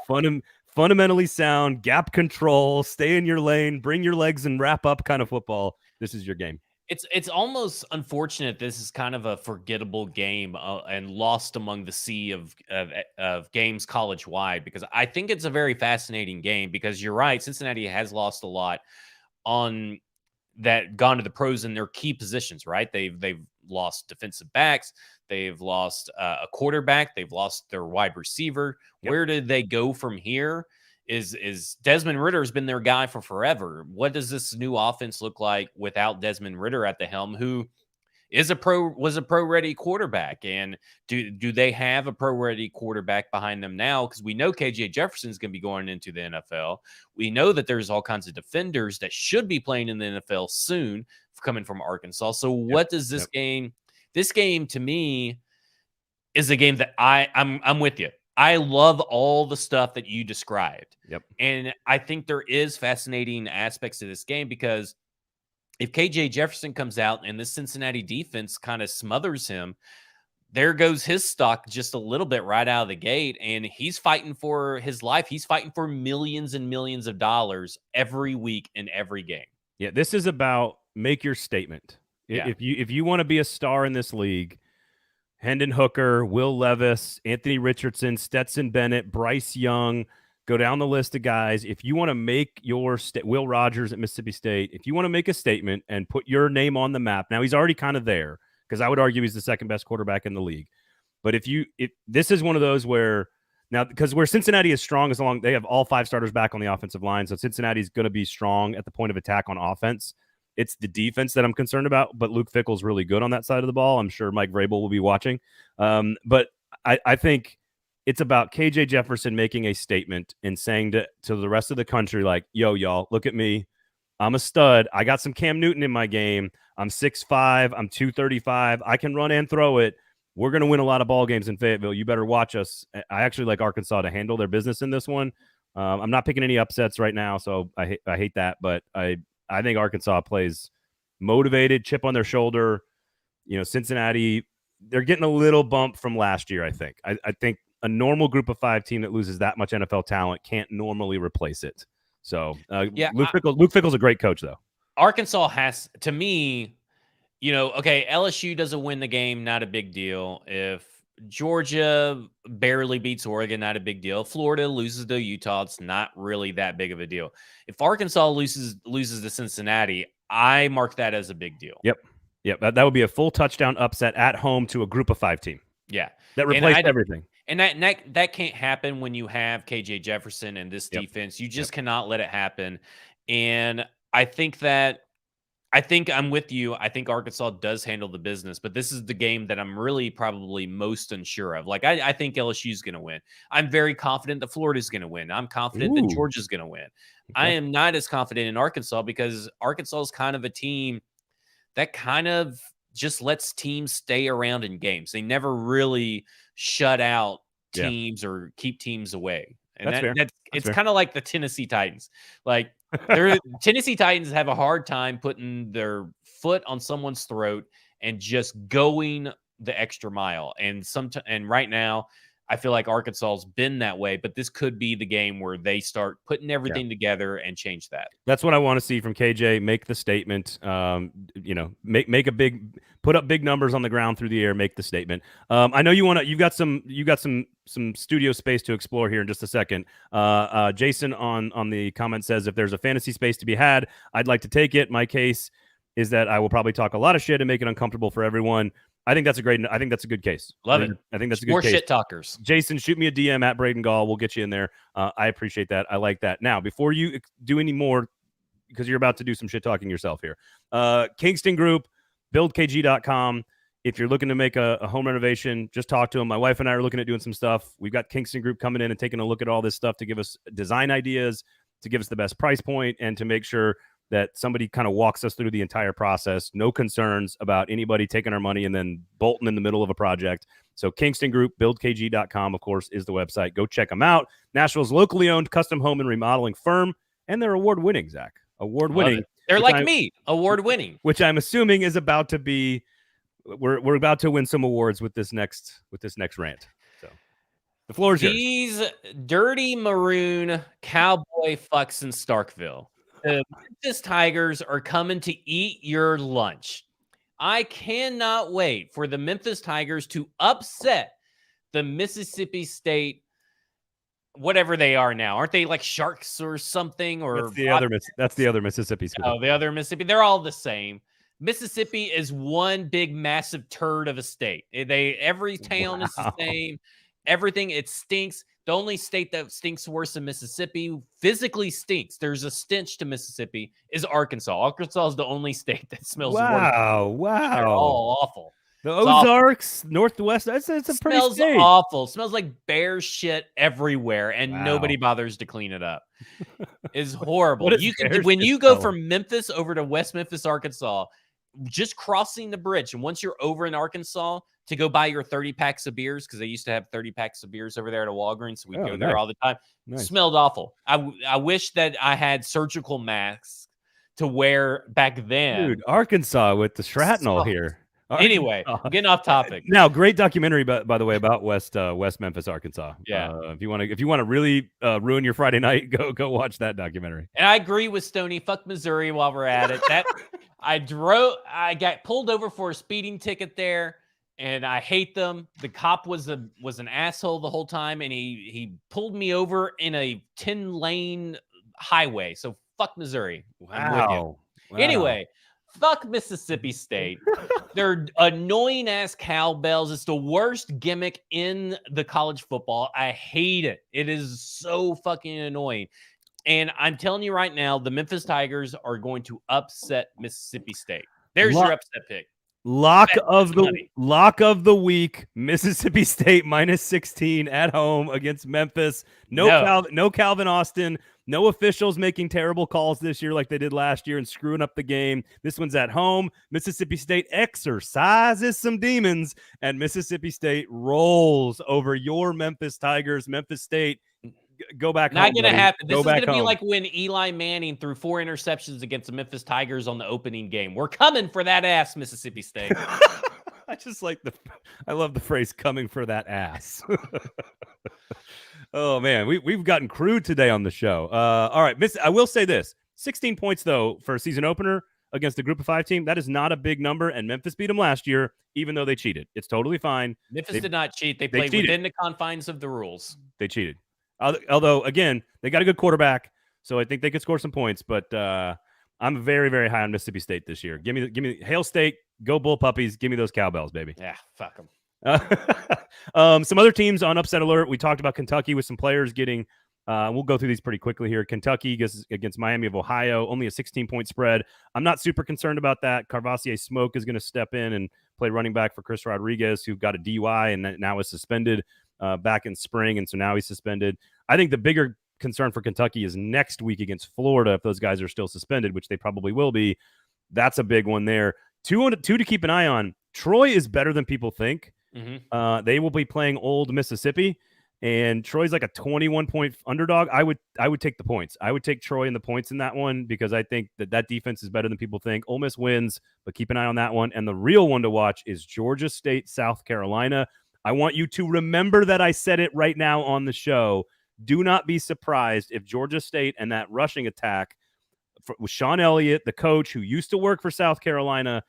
Speaker 1: fundamentally sound, gap control, stay in your lane, bring your legs and wrap up kind of football, this is your game.
Speaker 2: It's almost unfortunate this is kind of a forgettable game and lost among the sea of games college wide, because I think it's a very fascinating game, because you're right, Cincinnati has lost a lot on that, gone to the pros in their key positions, right? They've lost defensive backs, they've lost a quarterback, they've lost their wide receiver. Yep. Where did they go from here? Is Desmond Ritter has been their guy for forever. What does this new offense look like without Desmond Ritter at the helm, who was a pro ready quarterback? And do they have a pro ready quarterback behind them now? Because we know KJ Jefferson is going to be going into the NFL. We know that there's all kinds of defenders that should be playing in the NFL soon, coming from Arkansas. So what does this game? This game to me is a game that I'm with you. I love all the stuff that you described.
Speaker 1: Yep.
Speaker 2: And I think there is fascinating aspects to this game, because if KJ Jefferson comes out and this Cincinnati defense kind of smothers him, there goes his stock just a little bit right out of the gate. And he's fighting for his life. He's fighting for millions and millions of dollars every week in every game.
Speaker 1: Yeah, this is about make your statement. Yeah. If you want to be a star in this league, Hendon Hooker, Will Levis, Anthony Richardson, Stetson Bennett, Bryce Young, go down the list of guys. If you want to make your Will Rogers at Mississippi State, if you want to make a statement and put your name on the map, now he's already kind of there, because I would argue he's the second best quarterback in the league. But if this is one of those where now, because where Cincinnati is strong, they have all 5 starters back on the offensive line, so Cincinnati's going to be strong at the point of attack on offense. It's the defense that I'm concerned about, but Luke Fickell's really good on that side of the ball. I'm sure Mike Vrabel will be watching. But I think it's about KJ Jefferson making a statement and saying to the rest of the country, like, yo, y'all, look at me. I'm a stud. I got some Cam Newton in my game. I'm 6'5". I'm 235. I can run and throw it. We're going to win a lot of ball games in Fayetteville. You better watch us. I actually like Arkansas to handle their business in this one. I'm not picking any upsets right now, so I hate that, but I think Arkansas plays motivated, chip on their shoulder. Cincinnati, they're getting a little bump from last year, I think. I think a normal group of 5 team that loses that much NFL talent can't normally replace it. So, Luke Fickell's a great coach, though.
Speaker 2: Arkansas has, to me, okay, LSU doesn't win the game, not a big deal. If Georgia barely beats Oregon, not a big deal. Florida loses to Utah, it's not really that big of a deal. If Arkansas loses to Cincinnati, I mark that as a big deal.
Speaker 1: Yep. That would be a full touchdown upset at home to a group of 5 team.
Speaker 2: Yeah.
Speaker 1: That replaced everything.
Speaker 2: And that can't happen when you have KJ Jefferson and this defense. You just cannot let it happen. And I think that I think I'm with you. I think Arkansas does handle the business, but this is the game that I'm really probably most unsure of. Like, I think LSU's going to win. I'm very confident that Florida's going to win. I'm confident that
Speaker 1: Ooh.
Speaker 2: Georgia's going to win. I
Speaker 1: Okay.
Speaker 2: am not as confident in Arkansas because Arkansas is kind of a team that kind of just lets teams stay around in games. They never really shut out
Speaker 1: Yeah.
Speaker 2: teams or keep teams away. And
Speaker 1: That's fair.
Speaker 2: it's kind of like the Tennessee Titans. Like, Tennessee Titans have a hard time putting their foot on someone's throat and just going the extra mile. And right now, I feel like Arkansas's been that way, but this could be the game where they start putting everything together and change that.
Speaker 1: That's what I want to see from KJ. Make the statement. Make a big, put up big numbers on the ground through the air. Make the statement. I know you've got some studio space to explore here in just a second. Jason on the comment says, if there's a fantasy space to be had, I'd like to take it. My case is that I will probably talk a lot of shit and make it uncomfortable for everyone. I think that's a good case.
Speaker 2: Love it.
Speaker 1: I think that's a good
Speaker 2: More
Speaker 1: case.
Speaker 2: Shit talkers.
Speaker 1: Jason, shoot me a DM at Braden Gall. We'll get you in there. I appreciate that. I like that. Now, before you do any more, because you're about to do some shit talking yourself here, Kingston Group, buildkg.com. If you're looking to make a home renovation, just talk to them. My wife and I are looking at doing some stuff. We've got Kingston Group coming in and taking a look at all this stuff to give us design ideas, to give us the best price point, and to make sure that somebody kind of walks us through the entire process. No concerns about anybody taking our money and then bolting in the middle of a project. So Kingston Group, buildkg.com, of course, is the website. Go check them out. Nashville's locally owned custom home and remodeling firm, and they're award-winning, Zach. Award-winning.
Speaker 2: They're like me, award-winning.
Speaker 1: Which I'm assuming is about to be, we're about to win some awards with this next rant. So the floor is yours.
Speaker 2: These dirty maroon cowboy fucks in Starkville. The Memphis Tigers are coming to eat your lunch. I cannot wait for the Memphis Tigers to upset the Mississippi State, whatever they are now. Aren't they like Sharks or something? Or
Speaker 1: that's the other Mississippi school.
Speaker 2: Oh, the other Mississippi. They're all the same. Mississippi is one big, massive turd of a state. Every town is the same. Everything, it stinks. The only state that stinks worse than Mississippi, physically stinks, there's a stench to Mississippi, is Arkansas. Arkansas is the only state that smells worse.
Speaker 1: Wow.
Speaker 2: They're all awful.
Speaker 1: The Ozarks, Northwest, it's a pretty
Speaker 2: smells
Speaker 1: state.
Speaker 2: Awful. It smells like bear shit everywhere, and nobody bothers to clean it up. It's horrible. When you go from Memphis over to West Memphis, Arkansas, just crossing the bridge, and once you're over in Arkansas, to go buy your 30 packs of beers, because they used to have 30 packs of beers over there at a Walgreens, so we'd go there all the time. Nice. Smelled awful. I wish that I had surgical masks to wear back then.
Speaker 1: Dude, Arkansas with the shrapnel here.
Speaker 2: Anyway, I'm getting off topic.
Speaker 1: Now, great documentary, by the way, about West Memphis, Arkansas.
Speaker 2: Yeah.
Speaker 1: If you want to really ruin your Friday night, go watch that documentary.
Speaker 2: And I agree with Stoney. Fuck Missouri while we're at it. I got pulled over for a speeding ticket there, and I hate them. The cop was an asshole the whole time, and he pulled me over in a 10-lane highway. So fuck Missouri.
Speaker 1: Wow.
Speaker 2: Anyway, fuck Mississippi State. They're annoying ass cowbells. It's the worst gimmick in the college football. I hate it. It is so fucking annoying. And I'm telling you right now, the Memphis Tigers are going to upset Mississippi State. There's your upset pick.
Speaker 1: Lock of the week, Mississippi State -16 at home against Memphis. No Calvin Austin. No officials making terrible calls this year like they did last year and screwing up the game. This one's at home. Mississippi State exercises some demons, and Mississippi State rolls over your Memphis Tigers. Memphis State, go back home.
Speaker 2: Not going to happen. This is going to be like when Eli Manning threw 4 interceptions against the Memphis Tigers on the opening game. We're coming for that ass, Mississippi State.
Speaker 1: I love the phrase "coming for that ass." Oh man, we've gotten crude today on the show. All right, I will say this: 16 points though for a season opener against a Group of 5 team. That is not a big number, and Memphis beat them last year, even though they cheated. It's totally fine.
Speaker 2: Memphis did not cheat. They played within the confines of the rules.
Speaker 1: They cheated. Although again, they got a good quarterback, so I think they could score some points. But I'm very, very high on Mississippi State this year. Give me Hail State, go Bull Puppies. Give me those cowbells, baby.
Speaker 2: Yeah, fuck them.
Speaker 1: Some other teams on upset alert. We talked about Kentucky with some players getting We'll go through these pretty quickly here. Kentucky against Miami of Ohio, only a 16-point spread. I'm not super concerned about that. Carvassier Smoke is going to step in and play running back for Chris Rodriguez, who got a DUI and now is suspended back in spring, and so now he's suspended. I think the bigger concern for Kentucky is next week against Florida if those guys are still suspended, which they probably will be. That's a big one there. Two to keep an eye on. Troy is better than people think.
Speaker 2: Mm-hmm.
Speaker 1: They will be playing Old Mississippi. And Troy's like a 21-point underdog. I would take the points. I would take Troy and the points in that one because I think that defense is better than people think. Ole Miss wins, but keep an eye on that one. And the real one to watch is Georgia State, South Carolina. I want you to remember that I said it right now on the show. Do not be surprised if Georgia State and that rushing attack with Sean Elliott, the coach who used to work for South Carolina,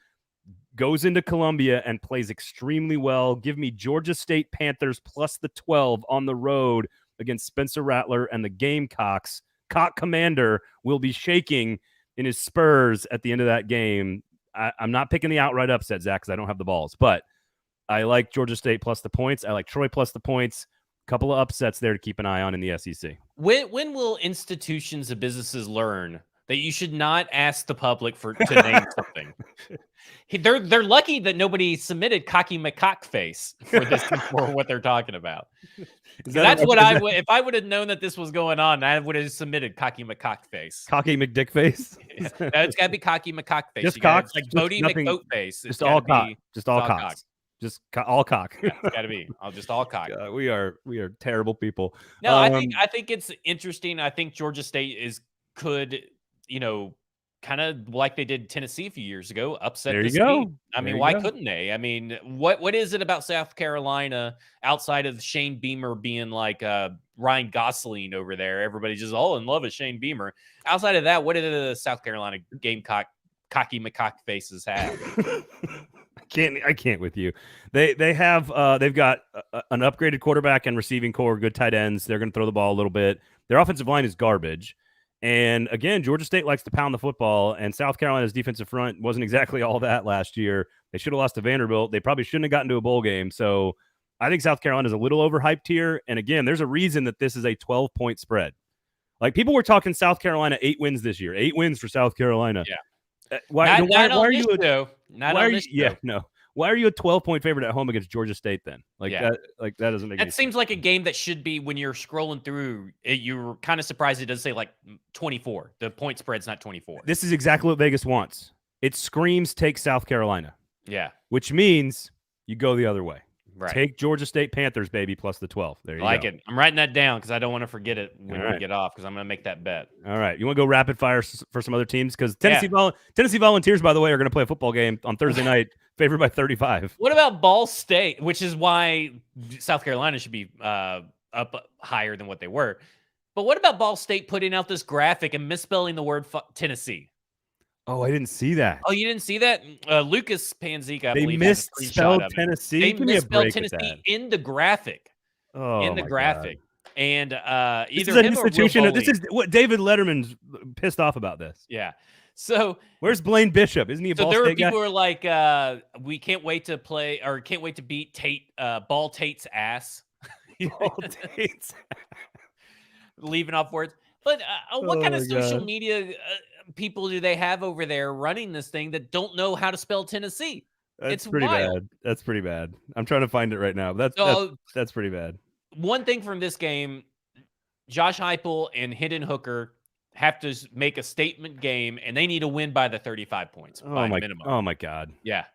Speaker 1: goes into Columbia and plays extremely well. Give me Georgia State Panthers plus the 12 on the road against Spencer Rattler and the Gamecocks. Cock Commander will be shaking in his spurs at the end of that game. I'm not picking the outright upset, Zach, because I don't have the balls, but I like Georgia State plus the points. I like Troy plus the points. A couple of upsets there to keep an eye on in the SEC.
Speaker 2: When will institutions and businesses learn that you should not ask the public to name something? They're lucky that nobody submitted Cocky McCock face for this for what they're talking about. That's what I would if I would have known that this was going on. I would have submitted Cocky McCock face.
Speaker 1: Cocky McDick face.
Speaker 2: It's got to be Cocky McCock face.
Speaker 1: Just cock,
Speaker 2: like Bodie McBoat face.
Speaker 1: Just all cock. Just all cock. Just all cock.
Speaker 2: Yeah, it's got to be. I'll just all cock.
Speaker 1: We are terrible people.
Speaker 2: No, I think it's interesting. I think Georgia State could kind of like they did Tennessee a few years ago, upset this team. I mean, why couldn't they? I mean, what is it about South Carolina outside of Shane Beamer being like Ryan Gosling over there? Everybody's just all in love with Shane Beamer. Outside of that, what did the South Carolina Gamecock Cocky McCock faces have?
Speaker 1: I can't with you. They have they've got an upgraded quarterback and receiving core, good tight ends. They're going to throw the ball a little bit. Their offensive line is garbage. And again, Georgia State likes to pound the football, and South Carolina's defensive front wasn't exactly all that last year. They should have lost to Vanderbilt. They probably shouldn't have gotten to a bowl game. So I think South Carolina is a little overhyped here. And again, there's a reason that this is a 12-point spread. Like, people were talking South Carolina 8 wins this year. 8 wins for South Carolina.
Speaker 2: Yeah.
Speaker 1: Why are you a 12-point favorite at home against Georgia State then? That doesn't make
Speaker 2: sense. Seems like a game that should be, when you're scrolling through it, you're kind of surprised it doesn't say like 24. The point spread's not 24.
Speaker 1: This is exactly what Vegas wants. It screams take South Carolina.
Speaker 2: Yeah.
Speaker 1: Which means you go the other way.
Speaker 2: Right.
Speaker 1: Take Georgia State Panthers, baby, plus the 12. There you go.
Speaker 2: Like it. I'm writing that down because I don't want to forget it when we get off, because I'm going to make that bet.
Speaker 1: All right. You want to go rapid fire for some other teams? Because Tennessee Volunteers, by the way, are going to play a football game on Thursday night, favored by 35.
Speaker 2: What about Ball State, which is why South Carolina should be up higher than what they were. But what about Ball State putting out this graphic and misspelling the word Tennessee?
Speaker 1: Oh, I didn't see that.
Speaker 2: Oh, you didn't see that? Lucas Panzica, I
Speaker 1: believe,
Speaker 2: misspelled
Speaker 1: Tennessee.
Speaker 2: They misspelled Tennessee in the graphic.
Speaker 1: Oh,
Speaker 2: in the graphic. God. And either
Speaker 1: this is an institution. This is what David Letterman's pissed off about this.
Speaker 2: Yeah. So
Speaker 1: where's Blaine Bishop? Isn't he a Ball State guy?
Speaker 2: So there were people who are like, we can't wait to play, or can't wait to beat Ball Tate's ass.
Speaker 1: Ball Tate's
Speaker 2: leaving off words. But what kind of social media people do they have over there running this thing that don't know how to spell Tennessee?
Speaker 1: It's pretty bad. That's pretty bad. I'm trying to find it right now. That's pretty bad.
Speaker 2: One thing from this game, Josh Heupel and Hendon Hooker have to make a statement game, and they need to win by the 35 points by minimum.
Speaker 1: Oh my God.
Speaker 2: Yeah.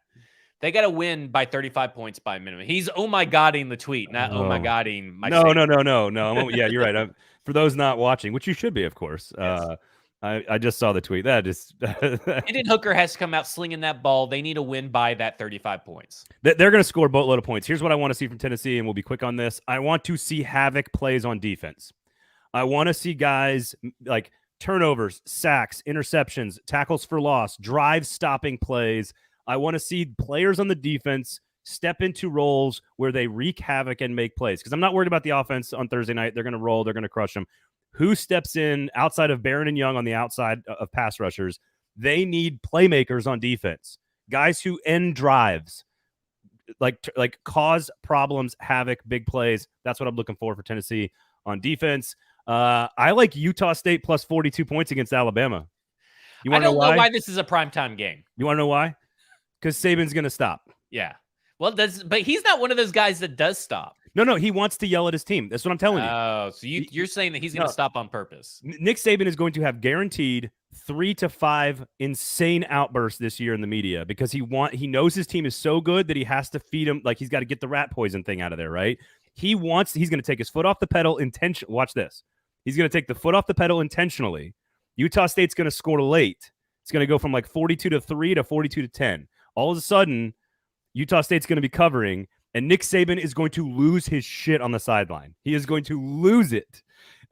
Speaker 2: They got to win by 35 points by minimum. He's oh my godding the tweet, not oh my godding my
Speaker 1: No. Yeah, you're right. For those not watching, which you should be, of course.
Speaker 2: Yes.
Speaker 1: I just saw the tweet. That is
Speaker 2: Hendon Hooker has to come out slinging that ball. They need to win by that 35 points.
Speaker 1: They're going to score a boatload of points. Here's what I want to see from Tennessee, and we'll be quick on this. I want to see havoc plays on defense. I want to see guys like turnovers, sacks, interceptions, tackles for loss, drive stopping plays. I want to see players on the defense step into roles where they wreak havoc and make plays. Because I'm not worried about the offense on Thursday night. They're going to roll. They're going to crush them. Who steps in outside of Barron and Young on the outside of pass rushers? They need playmakers on defense. Guys who end drives, like cause problems, havoc, big plays. That's what I'm looking for Tennessee on defense. I like Utah State plus 42 points against Alabama. You
Speaker 2: I
Speaker 1: want to
Speaker 2: don't
Speaker 1: know
Speaker 2: know why this is a primetime game.
Speaker 1: You want to know why? Because Saban's going to stop.
Speaker 2: Yeah. Well, but he's not one of those guys that does stop.
Speaker 1: No, he wants to yell at his team. That's what I'm telling you.
Speaker 2: Oh, so you're saying that he's going to stop on purpose.
Speaker 1: Nick Saban is going to have guaranteed 3 to 5 insane outbursts this year in the media because he knows his team is so good that he has to feed him. Like he's got to get the rat poison thing out of there, right? He's going to take his foot off the pedal intentionally. Watch this. He's going to take the foot off the pedal intentionally. Utah State's going to score late. It's going to go from like 42-3 to 42-10. All of a sudden, Utah State's going to be covering, and Nick Saban is going to lose his shit on the sideline. He is going to lose it.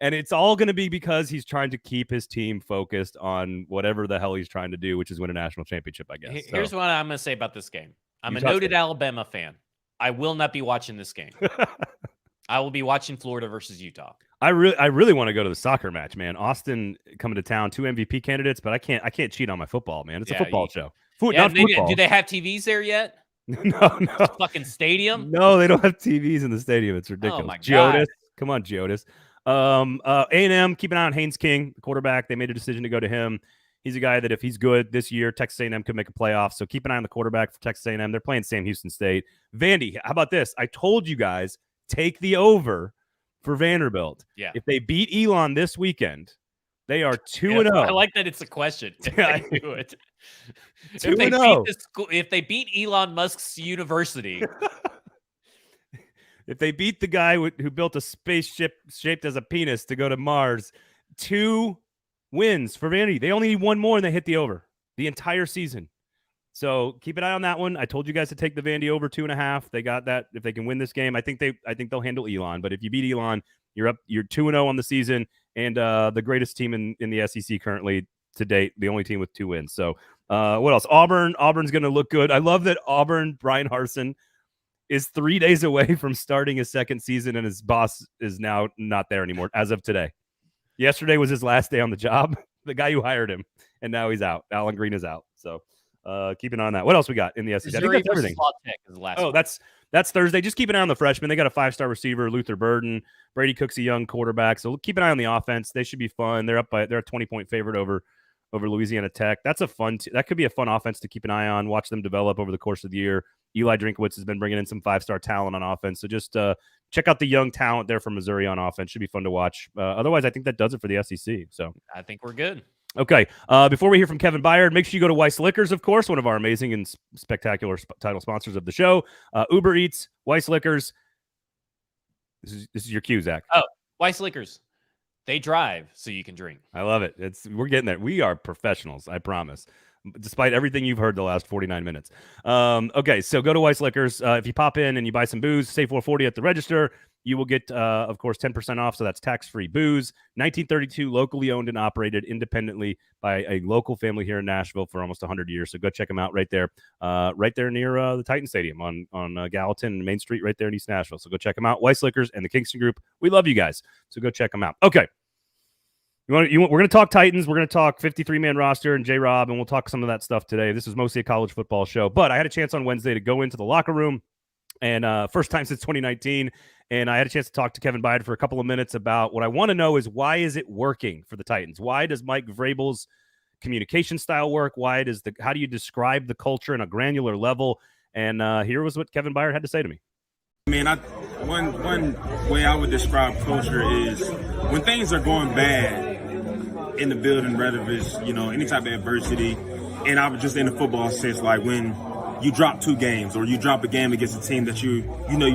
Speaker 1: And it's all going to be because he's trying to keep his team focused on whatever the hell he's trying to do, which is win a national championship, I guess.
Speaker 2: Here's what I'm going to say about this game. I'm
Speaker 1: Utah
Speaker 2: a noted
Speaker 1: State.
Speaker 2: Alabama fan. I will not be watching this game. I will be watching Florida versus Utah.
Speaker 1: I really want to go to the soccer match, man. Austin coming to town, 2 MVP candidates, but I can't cheat on my football, man. It's a football show. Not football.
Speaker 2: Do they have TVs there yet?
Speaker 1: No.
Speaker 2: Fucking stadium?
Speaker 1: No, they don't have TVs in the stadium. It's ridiculous.
Speaker 2: Oh my God.
Speaker 1: Geodis. Come on, Geodis. A&M, keep an eye on Haynes King, the quarterback. They made a decision to go to him. He's a guy that if he's good this year, Texas A&M could make a playoff. So keep an eye on the quarterback for Texas A&M. They're playing Sam Houston State. Vandy, how about this? I told you guys, take the over for Vanderbilt.
Speaker 2: Yeah.
Speaker 1: If they beat Elon this weekend, they are 2-0.
Speaker 2: I like that it's a question. If they do it.
Speaker 1: 2-0.
Speaker 2: If they beat Elon Musk's university.
Speaker 1: If they beat the guy who built a spaceship shaped as a penis to go to Mars, 2 wins for Vandy. They only need 1 more and they hit the over the entire season. So keep an eye on that one. I told you guys to take the Vandy over 2.5. They got that. If they can win this game, I think they'll handle Elon. But if you beat Elon, you're 2-0 on the season, and the greatest team in the SEC currently to date, the only team with 2 wins. So what else? Auburn's going to look good. I love that Brian Harsin is 3 days away from starting his second season, and his boss is now not there anymore as of today. Yesterday was his last day on the job. The guy who hired him, and now he's out. Alan Green is out. So keep an eye on that. What else we got in the SEC?
Speaker 2: Missouri
Speaker 1: I think that's everything.
Speaker 2: Is the last one.
Speaker 1: That's Thursday. Just keep an eye on the freshmen. They got a 5-star receiver, Luther Burden. Brady Cook's a young quarterback, so keep an eye on the offense. They should be fun. They're a 20-point favorite over Louisiana Tech. That's that could be a fun offense to keep an eye on. Watch them develop over the course of the year. Eli Drinkowitz has been bringing in some 5-star talent on offense, so just check out the young talent there from Missouri on offense. Should be fun to watch. Otherwise, I think that does it for the SEC. So
Speaker 2: I think we're good.
Speaker 1: Okay. Before we hear from Kevin Byard, make sure you go to Weiss Liquors, of course, one of our amazing and spectacular title sponsors of the show. Uber Eats, Weiss Liquors. This is your cue, Zach.
Speaker 2: Oh, Weiss Liquors. They drive so you can drink.
Speaker 1: I love it. We're getting there. We are professionals, I promise, despite everything you've heard the last 49 minutes. Okay, so go to Weiss Liquors. If you pop in and you buy some booze, say $4.40 at the register, you will get, of course, 10% off. So that's tax-free booze. 1932, locally owned and operated independently by a local family here in Nashville for almost 100 years. So go check them out right there near the Titan Stadium on Gallatin and Main Street, right there in East Nashville. So go check them out. Weiss Liquors and the Kingston Group. We love you guys. So go check them out. Okay. We're going to talk Titans. We're going to talk 53-man roster and J-Rob, and we'll talk some of that stuff today. This is mostly a college football show, but I had a chance on Wednesday to go into the locker room, and first time since 2019, and I had a chance to talk to Kevin Byard for a couple of minutes about what I want to know is why is it working for the Titans? Why does Mike Vrabel's communication style work? How do you describe the culture on a granular level? And here was what Kevin Byard had to say to me.
Speaker 3: I mean, one way I would describe culture is when things are going bad in the building, whether it's, any type of adversity, and I was just in the football sense, like when you drop 2 games or you drop a game against a team that you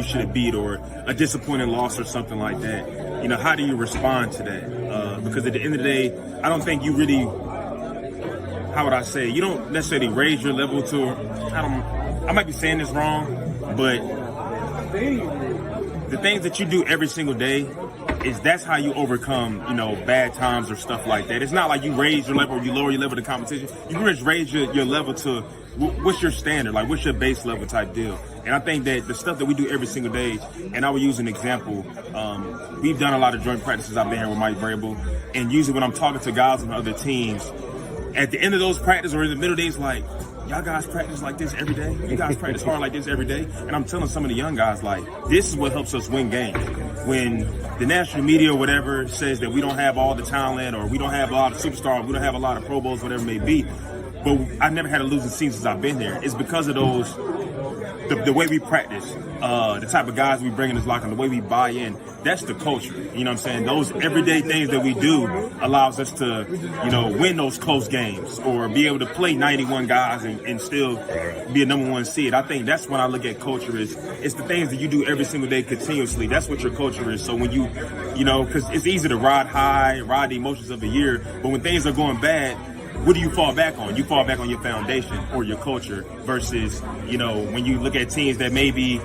Speaker 3: should have beat, or a disappointing loss or something like that, how do you respond to that? Because at the end of the day, I don't think you really, how would I say, you don't necessarily raise your level to, I might be saying this wrong, but the things that you do every single day that's how you overcome, bad times or stuff like that. It's not like you raise your level or you lower your level to competition. You can just raise your level to what's your standard, like what's your base level type deal. And I think that the stuff that we do every single day, and I will use an example, we've done a lot of joint practices. I've been here with Mike Vrabel, and usually when I'm talking to guys on other teams, at the end of those practices or in the middle days, like, y'all guys practice like this every day? You guys practice hard like this every day? And I'm telling some of the young guys, like, this is what helps us win games. when the national media or whatever says that we don't have all the talent or we don't have a lot of superstars, we don't have a lot of Pro Bowls, whatever it may be, but I've never had a losing season since I've been there. It's because of those, the way we practice, the type of guys we bring in this locker room, the way we buy in. That's the culture. You know what I'm saying? Those everyday things that we do allows us to, win those close games or be able to play 91 guys and still be a number one seed. I think that's when I look at culture it's the things that you do every single day continuously. That's what your culture is. So when because it's easy to ride the emotions of a year, but when things are going bad, what do you fall back on? You fall back on your foundation or your culture versus, when you look at teams that maybe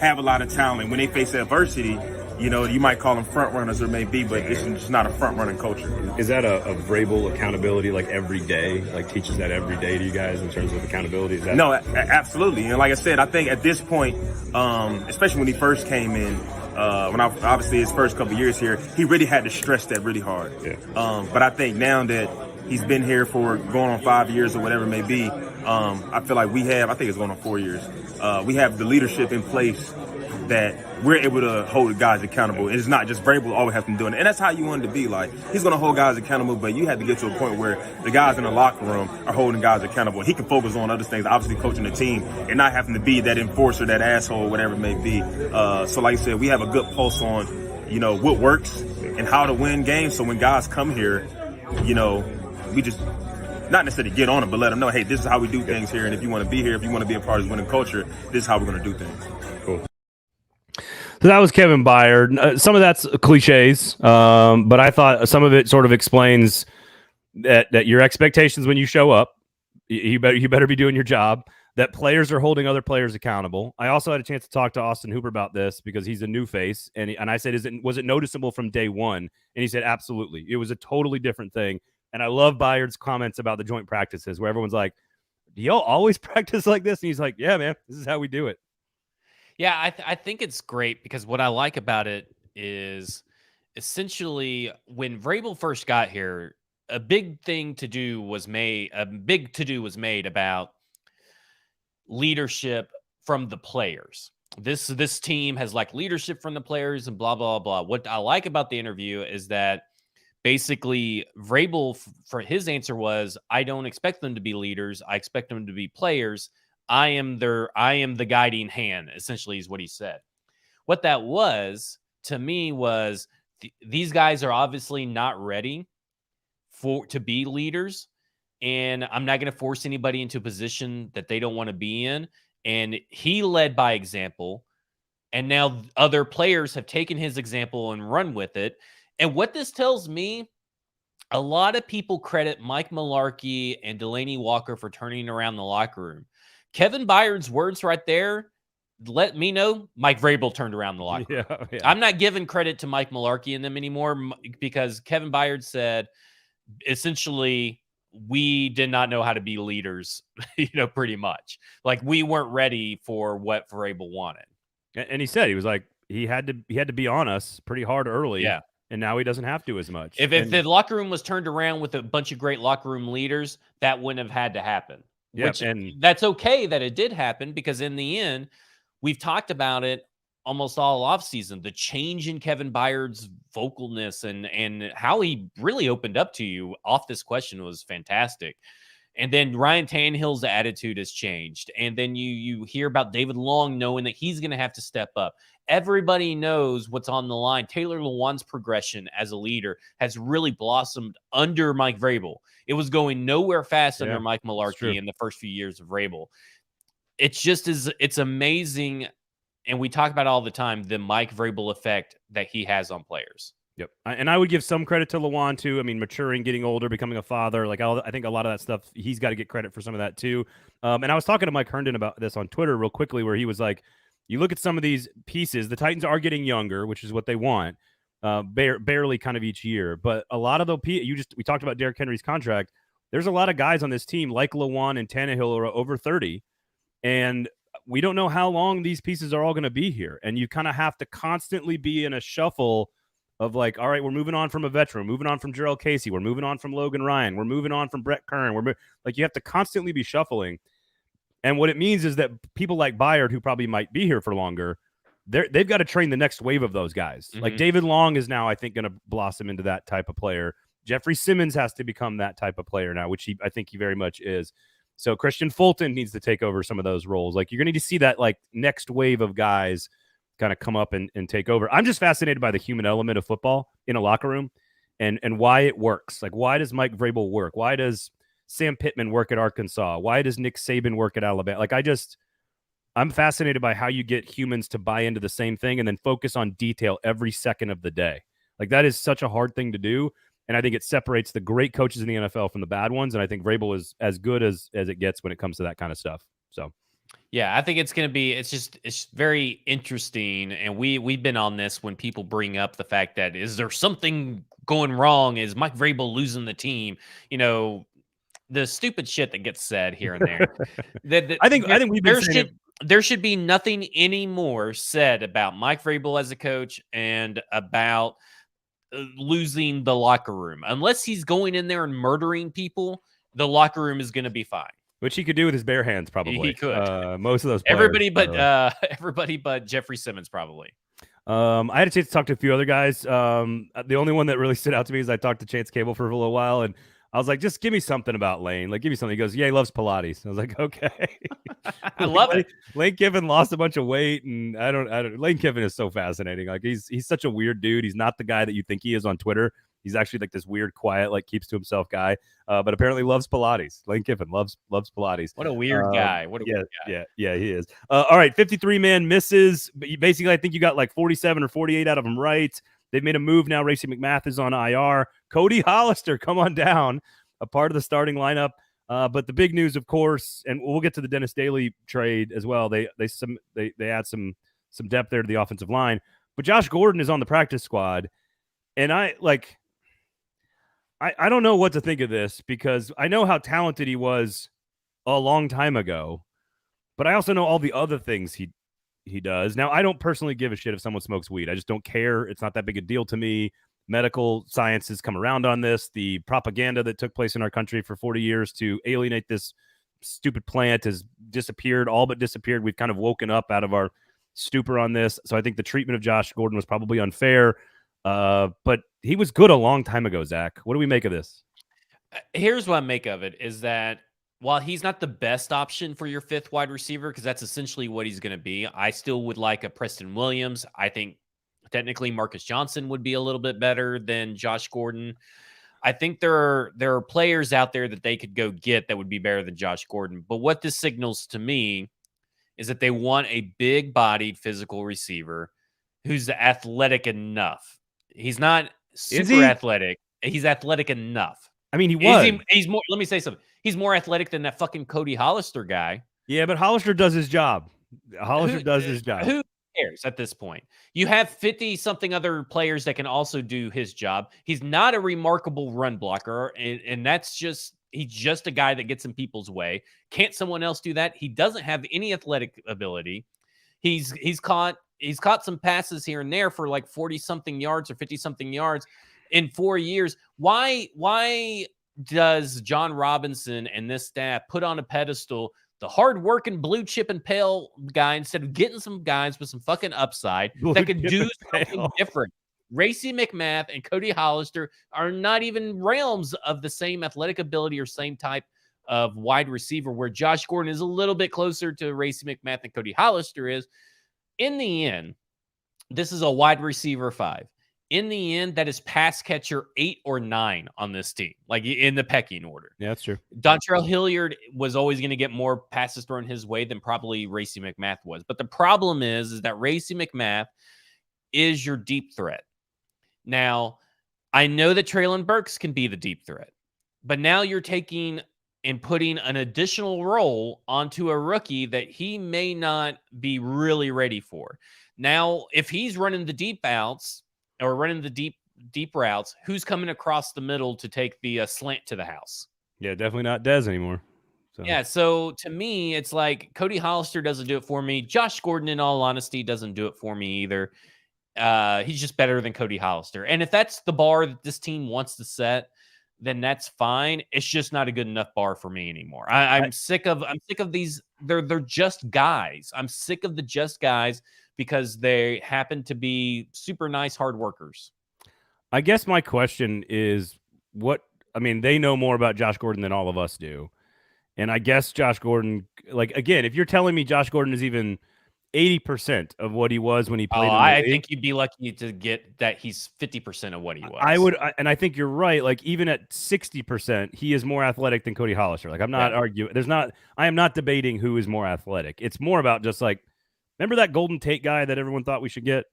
Speaker 3: have a lot of talent, when they face adversity, you might call them front runners or maybe, but it's just not a front running culture.
Speaker 1: Is that a Vrabel accountability, like every day, like teaches that every day to you guys in terms of accountability?
Speaker 3: No, absolutely. And like I said, I think at this point, especially when he first came in, obviously his first couple of years here, he really had to stress that really hard.
Speaker 1: Yeah.
Speaker 3: But I think now that he's been here for going on 5 years or whatever it may be, I feel like I think it's going on 4 years. We have the leadership in place that we're able to hold guys accountable. It's not just Vrabel always has been doing it. And that's how you want it to be. Like, he's going to hold guys accountable, but you have to get to a point where the guys in the locker room are holding guys accountable. He can focus on other things, obviously coaching the team, and not having to be that enforcer, that asshole, whatever it may be. So like I said, we have a good pulse on, what works and how to win games. So when guys come here, we just not necessarily get on it, but let them know, hey, this is how we do things here. And if you want to be here, if you want to be a part of this winning culture, this is how we're going to do things.
Speaker 1: Cool. So that was Kevin Byard. Some of that's cliches, but I thought some of it sort of explains that your expectations when you show up, you better be doing your job, that players are holding other players accountable. I also had a chance to talk to Austin Hooper about this because he's a new face, and I said, was it noticeable from day one? And he said, absolutely. It was a totally different thing. And I love Byard's comments about the joint practices where everyone's like, do y'all always practice like this? And he's like, yeah, man, this is how we do it.
Speaker 2: Yeah, I think it's great because what I like about it is essentially when Vrabel first got here, a big to-do was made about leadership from the players. This team has leadership from the players and blah, blah, blah. What I like about the interview is that basically Vrabel, for his answer was, I don't expect them to be leaders. I expect them to be players. I am the guiding hand, essentially, is what he said. What that was, to me, was these guys are obviously not ready to be leaders, and I'm not going to force anybody into a position that they don't want to be in. And he led by example, and now other players have taken his example and run with it. And what this tells me, a lot of people credit Mike Mularkey and Delanie Walker for turning around the locker room. Kevin Byard's words right there let me know Mike Vrabel turned around the locker room.
Speaker 1: Yeah.
Speaker 2: I'm not giving credit to Mike Mularkey and them anymore because Kevin Byard said, essentially, we did not know how to be leaders, pretty much. Like, we weren't ready for what Vrabel wanted.
Speaker 1: And he said, he was like, he had to be on us pretty hard early.
Speaker 2: Yeah.
Speaker 1: And now he doesn't have to as much.
Speaker 2: If the locker room was turned around with a bunch of great locker room leaders, that wouldn't have had to happen.
Speaker 1: Yeah,
Speaker 2: and that's okay that it did happen because in the end, we've talked about it almost all offseason. The change in Kevin Byard's vocalness and how he really opened up to you off this question was fantastic. And then Ryan Tannehill's attitude has changed. And then you hear about David Long knowing that he's going to have to step up. Everybody knows what's on the line. Taylor Lewan's progression as a leader has really blossomed under Mike Vrabel. It was going nowhere fast under Mike Mularkey in the first few years of Vrabel. It's amazing. And we talk about all the time, the Mike Vrabel effect that he has on players.
Speaker 1: Yep. And I would give some credit to Lewan too. I mean, maturing, getting older, becoming a father, I think a lot of that stuff, he's got to get credit for some of that too. And I was talking to Mike Herndon about this on Twitter real quickly, where he was like, you look at some of these pieces, the Titans are getting younger, which is what they want, barely kind of each year. But a lot of we talked about Derrick Henry's contract. There's a lot of guys on this team like Lewan and Tannehill are over 30. And we don't know how long these pieces are all going to be here. And you kind of have to constantly be in a shuffle of like, all right, we're moving on from a veteran, moving on from Jarrell Casey, we're moving on from Logan Ryan, we're moving on from Brett Kern. You have to constantly be shuffling. And what it means is that people like Byard, who probably might be here for longer, they've got to train the next wave of those guys. Like David Long is now, I think, going to blossom into that type of player. Jeffrey Simmons has to become that type of player now, which I think he very much is. So Christian Fulton needs to take over some of those roles. Like, you're going to need to see that like next wave of guys kind of come up and take over. I'm just fascinated by the human element of football in a locker room and why it works. Like, why does Mike Vrabel work? Why does Sam Pittman work at Arkansas? Why does Nick Saban work at Alabama? Like, I'm fascinated by how you get humans to buy into the same thing and then focus on detail every second of the day. Like, that is such a hard thing to do. And I think it separates the great coaches in the NFL from the bad ones. And I think Vrabel is as good as it gets when it comes to that kind of stuff. So,
Speaker 2: yeah, I think it's going to be, it's very interesting. And we've been on this when people bring up the fact that, is there something going wrong? Is Mike Vrabel losing the team? You know, the stupid shit that gets said here and there.
Speaker 1: I think we've been saying
Speaker 2: there should be nothing anymore said about Mike Vrabel as a coach and about losing the locker room. Unless he's going in there and murdering people, the locker room is going to be fine.
Speaker 1: Which he could do with his bare hands, probably.
Speaker 2: He could.
Speaker 1: Most of those players,
Speaker 2: everybody but Jeffrey Simmons, probably.
Speaker 1: I had a chance to talk to a few other guys. The only one that really stood out to me is I talked to Chance Cable for a little while, and I was like, just give me something about Lane. Like, give me something. He goes, yeah, he loves Pilates. I was like, okay.
Speaker 2: I love it.
Speaker 1: Lane Kiffin lost a bunch of weight, and I don't. Lane Kiffin is so fascinating. Like, he's such a weird dude. He's not the guy that you think he is on Twitter. He's actually like this weird, quiet, like keeps to himself guy. But apparently loves Pilates. Lane Kiffin loves Pilates.
Speaker 2: What a weird guy. What a weird guy.
Speaker 1: Yeah, he is. All right, 53-man misses. But basically, I think you got like 47 or 48 out of them right. They've made a move now. Racey McMath is on IR. Cody Hollister, come on down. A part of the starting lineup. But the big news, of course, and we'll get to the Dennis Daly trade as well. They add some depth there to the offensive line. But Josh Gordon is on the practice squad. And I don't know what to think of this, because I know how talented he was a long time ago, but I also know all the other things he does. Now, I don't personally give a shit if someone smokes weed. I just don't care. It's not that big a deal to me. Medical science has come around on this. The propaganda that took place in our country for 40 years to alienate this stupid plant has disappeared, all but disappeared. We've kind of woken up out of our stupor on this. So I think the treatment of Josh Gordon was probably unfair. But he was good a long time ago, Zach. What do we make of this?
Speaker 2: Here's what I make of it is that while he's not the best option for your fifth wide receiver, because that's essentially what he's going to be, I still would like a Preston Williams. I think technically Marcus Johnson would be a little bit better than Josh Gordon. I think there are players out there that they could go get that would be better than Josh Gordon. But what this signals to me is that they want a big-bodied physical receiver who's athletic enough. He's not super athletic. He's athletic enough.
Speaker 1: I mean, he was.
Speaker 2: He's more. Let me say something. He's more athletic than that fucking Cody Hollister guy.
Speaker 1: Yeah, but Hollister does his job. Hollister does his job.
Speaker 2: Who cares at this point? You have 50-something other players that can also do his job. He's not a remarkable run blocker, and that's just he's just a guy that gets in people's way. Can't someone else do that? He doesn't have any athletic ability. He's caught some passes here and there for like 40-something yards or 50-something yards in 4 years. Why does Jon Robinson and this staff put on a pedestal the hard-working blue chip and pale guy instead of getting some guys with some fucking upside that could do something different? Racey McMath and Cody Hollister are not even realms of the same athletic ability or same type of wide receiver, where Josh Gordon is a little bit closer to Racey McMath than Cody Hollister is. In the end, this is a wide receiver 5. In the end, that is pass catcher 8 or 9 on this team, like in the pecking order.
Speaker 1: Yeah, that's true.
Speaker 2: Dontrell Hilliard was always going to get more passes thrown his way than probably Racey McMath was. But the problem is that Racey McMath is your deep threat. Now, I know that Treylon Burks can be the deep threat, but now you're taking and putting an additional role onto a rookie that he may not be really ready for. Now, if he's running the deep outs or running the deep routes, who's coming across the middle to take the slant to the house?
Speaker 1: Yeah, definitely not Dez anymore. So.
Speaker 2: Yeah, so to me, it's like Cody Hollister doesn't do it for me. Josh Gordon, in all honesty, doesn't do it for me either. He's just better than Cody Hollister. And if that's the bar that this team wants to set, then that's fine. It's just not a good enough bar for me anymore. I'm sick of these. They're just guys. I'm sick of the just guys because they happen to be super nice hard workers.
Speaker 1: I guess my question is they know more about Josh Gordon than all of us do. And I guess Josh Gordon, again, if you're telling me Josh Gordon is even 80% of what he was when he played in the
Speaker 2: I
Speaker 1: league,
Speaker 2: think you'd be lucky to get that he's 50% of what he was.
Speaker 1: And I think you're right. Even at 60%, he is more athletic than Cody Hollister. I'm not arguing. I am not debating who is more athletic. It's more about just remember that Golden Tate guy that everyone thought we should get?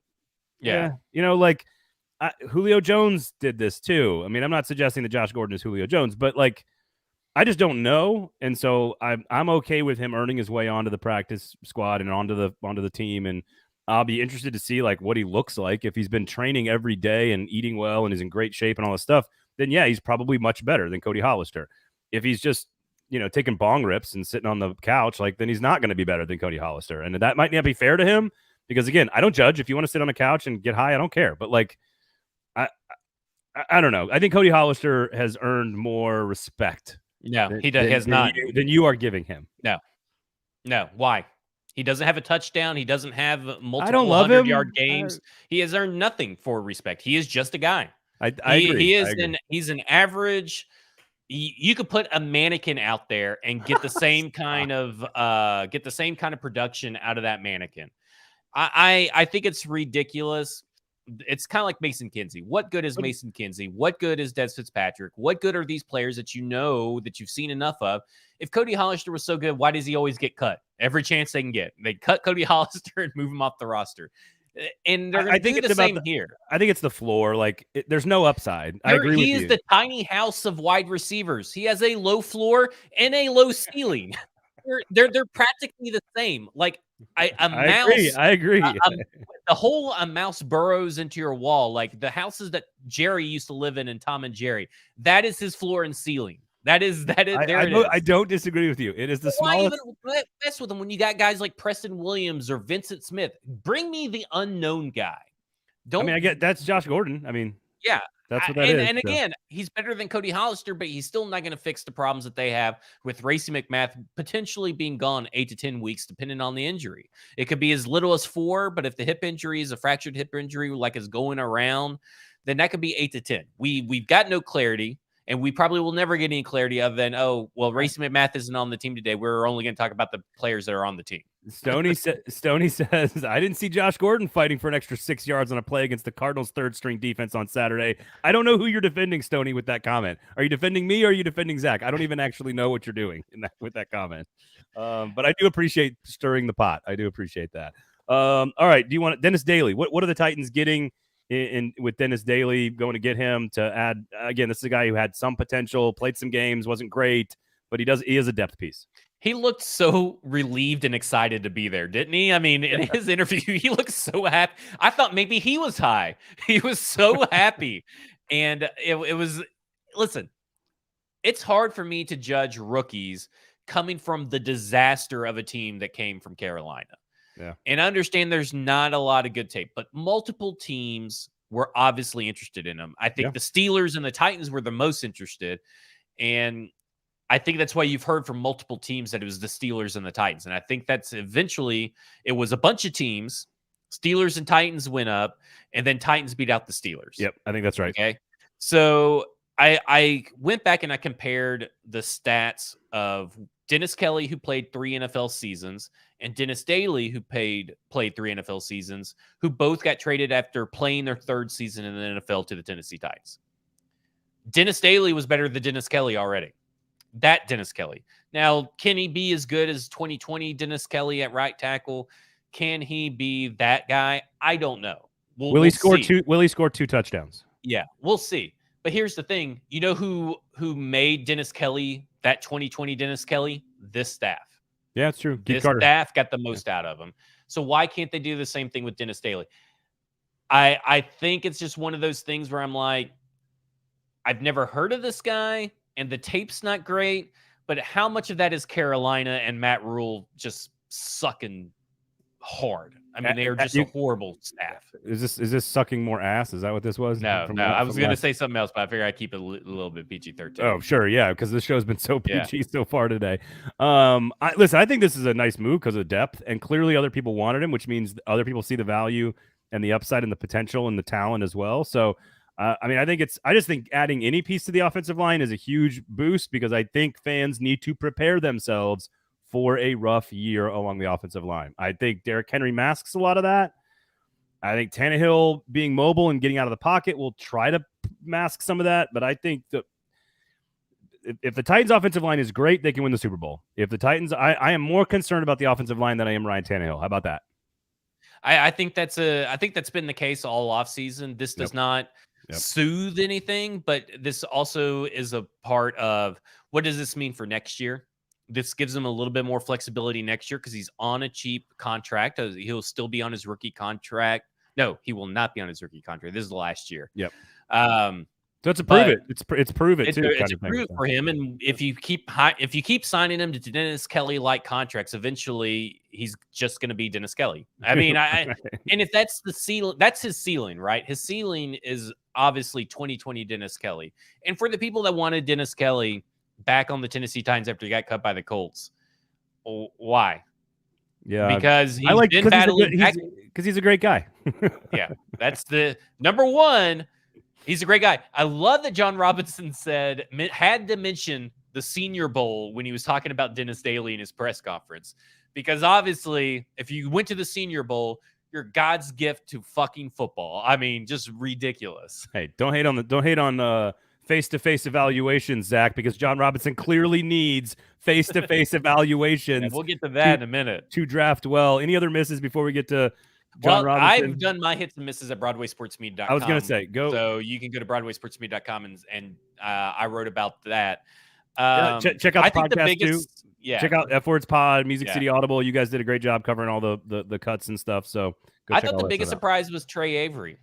Speaker 2: Yeah.
Speaker 1: Julio Jones did this too. I mean, I'm not suggesting that Josh Gordon is Julio Jones, but I just don't know, and so I'm okay with him earning his way onto the practice squad and onto the team, and I'll be interested to see what he looks like. If he's been training every day and eating well and is in great shape and all this stuff, then yeah, he's probably much better than Cody Hollister. If he's just taking bong rips and sitting on the couch, then he's not going to be better than Cody Hollister, and that might not be fair to him because again, I don't judge. If you want to sit on a couch and get high, I don't care, but I don't know. I think Cody Hollister has earned more respect.
Speaker 2: No, he has not.
Speaker 1: Than you are giving him.
Speaker 2: No. Why? He doesn't have a touchdown. He doesn't have multiple 100-yard games. He has earned nothing for respect. He is just a guy.
Speaker 1: I agree.
Speaker 2: He's an average. You could put a mannequin out there and get the same kind of production out of that mannequin. I think it's ridiculous. It's kind of like Mason Kinsey. What good is Mason Kinsey? What good is Des Fitzpatrick? What good are these players that that you've seen enough of? If Cody Hollister was so good, why does he always get cut? Every chance they can get. They cut Cody Hollister and move him off the roster. And they're going to do the same here.
Speaker 1: I think it's the floor. There's no upside. I agree with you.
Speaker 2: He is the tiny house of wide receivers. He has a low floor and a low ceiling. They're practically the same.
Speaker 1: I agree.
Speaker 2: A mouse burrows into your wall, like the houses that Jerry used to live in Tom and Jerry. That is his floor and ceiling. That is.
Speaker 1: I don't disagree with you. It is the smallest.
Speaker 2: Why even mess with them when you got guys like Preston Williams or Vincent Smith? Bring me the unknown guy.
Speaker 1: I get that's Josh Gordon.
Speaker 2: Yeah.
Speaker 1: That's what that is.
Speaker 2: And again, he's better than Cody Hollister, but he's still not going to fix the problems that they have with Racey McMath potentially being gone 8 to 10 weeks, depending on the injury. It could be as little as 4, but if the hip injury is a fractured hip injury, is going around, then that could be 8 to 10. We've got no clarity, and we probably will never get any clarity other than, Racey McMath isn't on the team today. We're only going to talk about the players that are on the team.
Speaker 1: Stoney says, I didn't see Josh Gordon fighting for an extra 6 yards on a play against the Cardinals' third-string defense on Saturday. I don't know who you're defending, Stoney, with that comment. Are you defending me or are you defending Zach? I don't even actually know what you're doing with that comment. But I do appreciate stirring the pot. I do appreciate that. All right, do you want Dennis Daly? What are the Titans getting in with Dennis Daly, going to get him to add? Again, this is a guy who had some potential, played some games, wasn't great, but he is a depth piece.
Speaker 2: He looked so relieved and excited to be there, didn't he? In his interview, he looked so happy. I thought maybe he was high. He was so happy. And it was, listen, it's hard for me to judge rookies coming from the disaster of a team that came from Carolina.
Speaker 1: Yeah.
Speaker 2: And I understand there's not a lot of good tape, but multiple teams were obviously interested in him. I think the Steelers and the Titans were the most interested. And I think that's why you've heard from multiple teams that it was the Steelers and the Titans. And I think that's eventually it was a bunch of teams. Steelers and Titans went up, and then Titans beat out the Steelers.
Speaker 1: Yep, I think that's right.
Speaker 2: Okay. So I went back and I compared the stats of Dennis Kelly, who played 3 NFL seasons, and Dennis Daly, who played 3 NFL seasons, who both got traded after playing their 3rd season in the NFL to the Tennessee Titans. Dennis Daly was better than Dennis Kelly already. That Dennis Kelly. Now, can he be as good as 2020 Dennis Kelly at right tackle? Can he be that guy? I don't know.
Speaker 1: Will he score 2? Will he score 2 touchdowns?
Speaker 2: Yeah, we'll see. But here's the thing. You know who made Dennis Kelly that 2020 Dennis Kelly? This staff.
Speaker 1: Yeah, it's true.
Speaker 2: This staff got the most out of him. So why can't they do the same thing with Dennis Daly? I think it's just one of those things where I'm like, I've never heard of this guy. And the tape's not great, but how much of that is Carolina and Matt Rule just sucking hard. I mean, they are just a horrible staff.
Speaker 1: Is this sucking more ass? Is that what this was?
Speaker 2: No. I was going to say something else, but I figured I'd keep it a little bit PG-13.
Speaker 1: Oh, sure, yeah, because this show's been so PG so far today. I think this is a nice move because of depth, and clearly other people wanted him, which means other people see the value and the upside and the potential and the talent as well. So, I just think adding any piece to the offensive line is a huge boost because I think fans need to prepare themselves for a rough year along the offensive line. I think Derrick Henry masks a lot of that. I think Tannehill being mobile and getting out of the pocket will try to mask some of that. But I think that if the Titans' offensive line is great, they can win the Super Bowl. If the Titans, I am more concerned about the offensive line than I am Ryan Tannehill. How about that?
Speaker 2: I think that's been the case all offseason. This does not soothe anything, but this also is a part of what does this mean for next year? This gives him a little bit more flexibility next year because he's on a cheap contract. He'll still be on his rookie contract. No, he will not be on his rookie contract. This is the last year.
Speaker 1: Yep. So it's a prove it. It's prove it too.
Speaker 2: It's a prove for him. And if you keep signing him to Dennis Kelly like contracts, eventually he's just going to be Dennis Kelly. I mean, and if that's the ceiling, that's his ceiling, right? His ceiling is obviously 2020 Dennis Kelly. And for the people that wanted Dennis Kelly back on the Tennessee Titans after he got cut by the Colts, why?
Speaker 1: Yeah,
Speaker 2: because he's been battling
Speaker 1: because he's a great guy.
Speaker 2: Yeah, that's the number one. He's a great guy. I love that Jon Robinson had to mention the Senior Bowl when he was talking about Dennis Daly in his press conference, because obviously if you went to the Senior Bowl, you're God's gift to fucking football. I mean, just ridiculous.
Speaker 1: Hey, don't hate on face-to-face evaluations, Zach, because Jon Robinson clearly needs face-to-face evaluations.
Speaker 2: Yeah, we'll get to that in a minute.
Speaker 1: To draft well. Any other misses before we get to Jon Robinson?
Speaker 2: I've done my hits and misses at BroadwaySportsMedia.com.
Speaker 1: I was going to say, go.
Speaker 2: So you can go to BroadwaySportsMedia.com and I wrote about that.
Speaker 1: Check out the podcast too.
Speaker 2: Yeah.
Speaker 1: Check out F Words Pod, Music City Audible. You guys did a great job covering all the cuts and stuff. So
Speaker 2: I thought the biggest surprise was Trey Avery.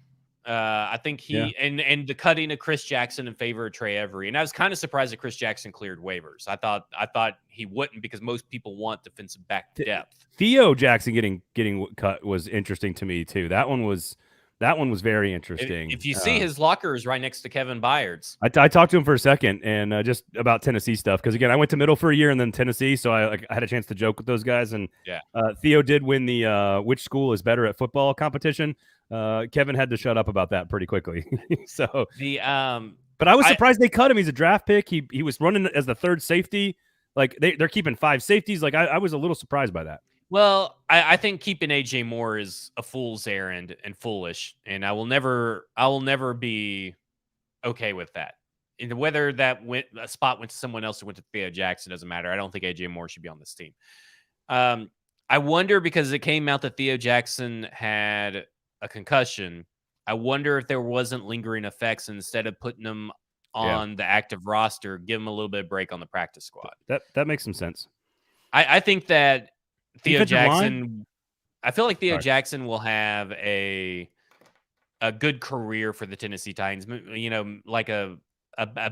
Speaker 2: I think and the cutting of Chris Jackson in favor of Trey Avery. And I was kind of surprised that Chris Jackson cleared waivers. I thought he wouldn't, because most people want defensive back depth.
Speaker 1: Theo Jackson getting cut was interesting to me too. That one was very interesting.
Speaker 2: If you see, his locker is right next to Kevin Byard's.
Speaker 1: I talked to him for a second and just about Tennessee stuff, because again, I went to middle for a year and then Tennessee, so I had a chance to joke with those guys. And Theo did win the which school is better at football competition. Kevin had to shut up about that pretty quickly. So but I was surprised they cut him. He's a draft pick. He was running as the third safety. Like they're keeping 5 safeties. Like I was a little surprised by that.
Speaker 2: Well, I think keeping AJ Moore is a fool's errand and foolish, and I will never be okay with that. And whether a spot went to someone else or went to Theo Jackson doesn't matter. I don't think AJ Moore should be on this team. I wonder, because it came out that Theo Jackson had a concussion. I wonder if there wasn't lingering effects, and instead of putting him on the active roster, give him a little bit of break on the practice squad.
Speaker 1: That makes some sense.
Speaker 2: I think that Theo Jackson, I feel like Theo Jackson will have a good career for the Tennessee Titans, like a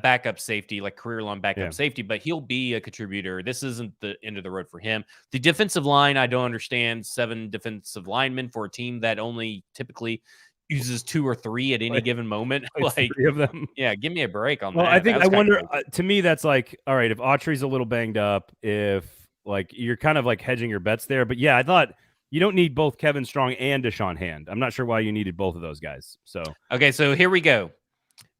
Speaker 2: backup safety, like career-long backup safety, but he'll be a contributor. This isn't the end of the road for him. The defensive line, I don't understand 7 defensive linemen for a team that only typically uses 2 or 3 at any given moment. Like
Speaker 1: 3 of them.
Speaker 2: Yeah, give me a break on that.
Speaker 1: Well, I wonder, to me, that's like, all right, if Autry's a little banged up, if like you're kind of like hedging your bets there. But yeah, I thought you don't need both Kevin Strong and Deshaun Hand. I'm not sure why you needed both of those guys. So
Speaker 2: okay, so here we go.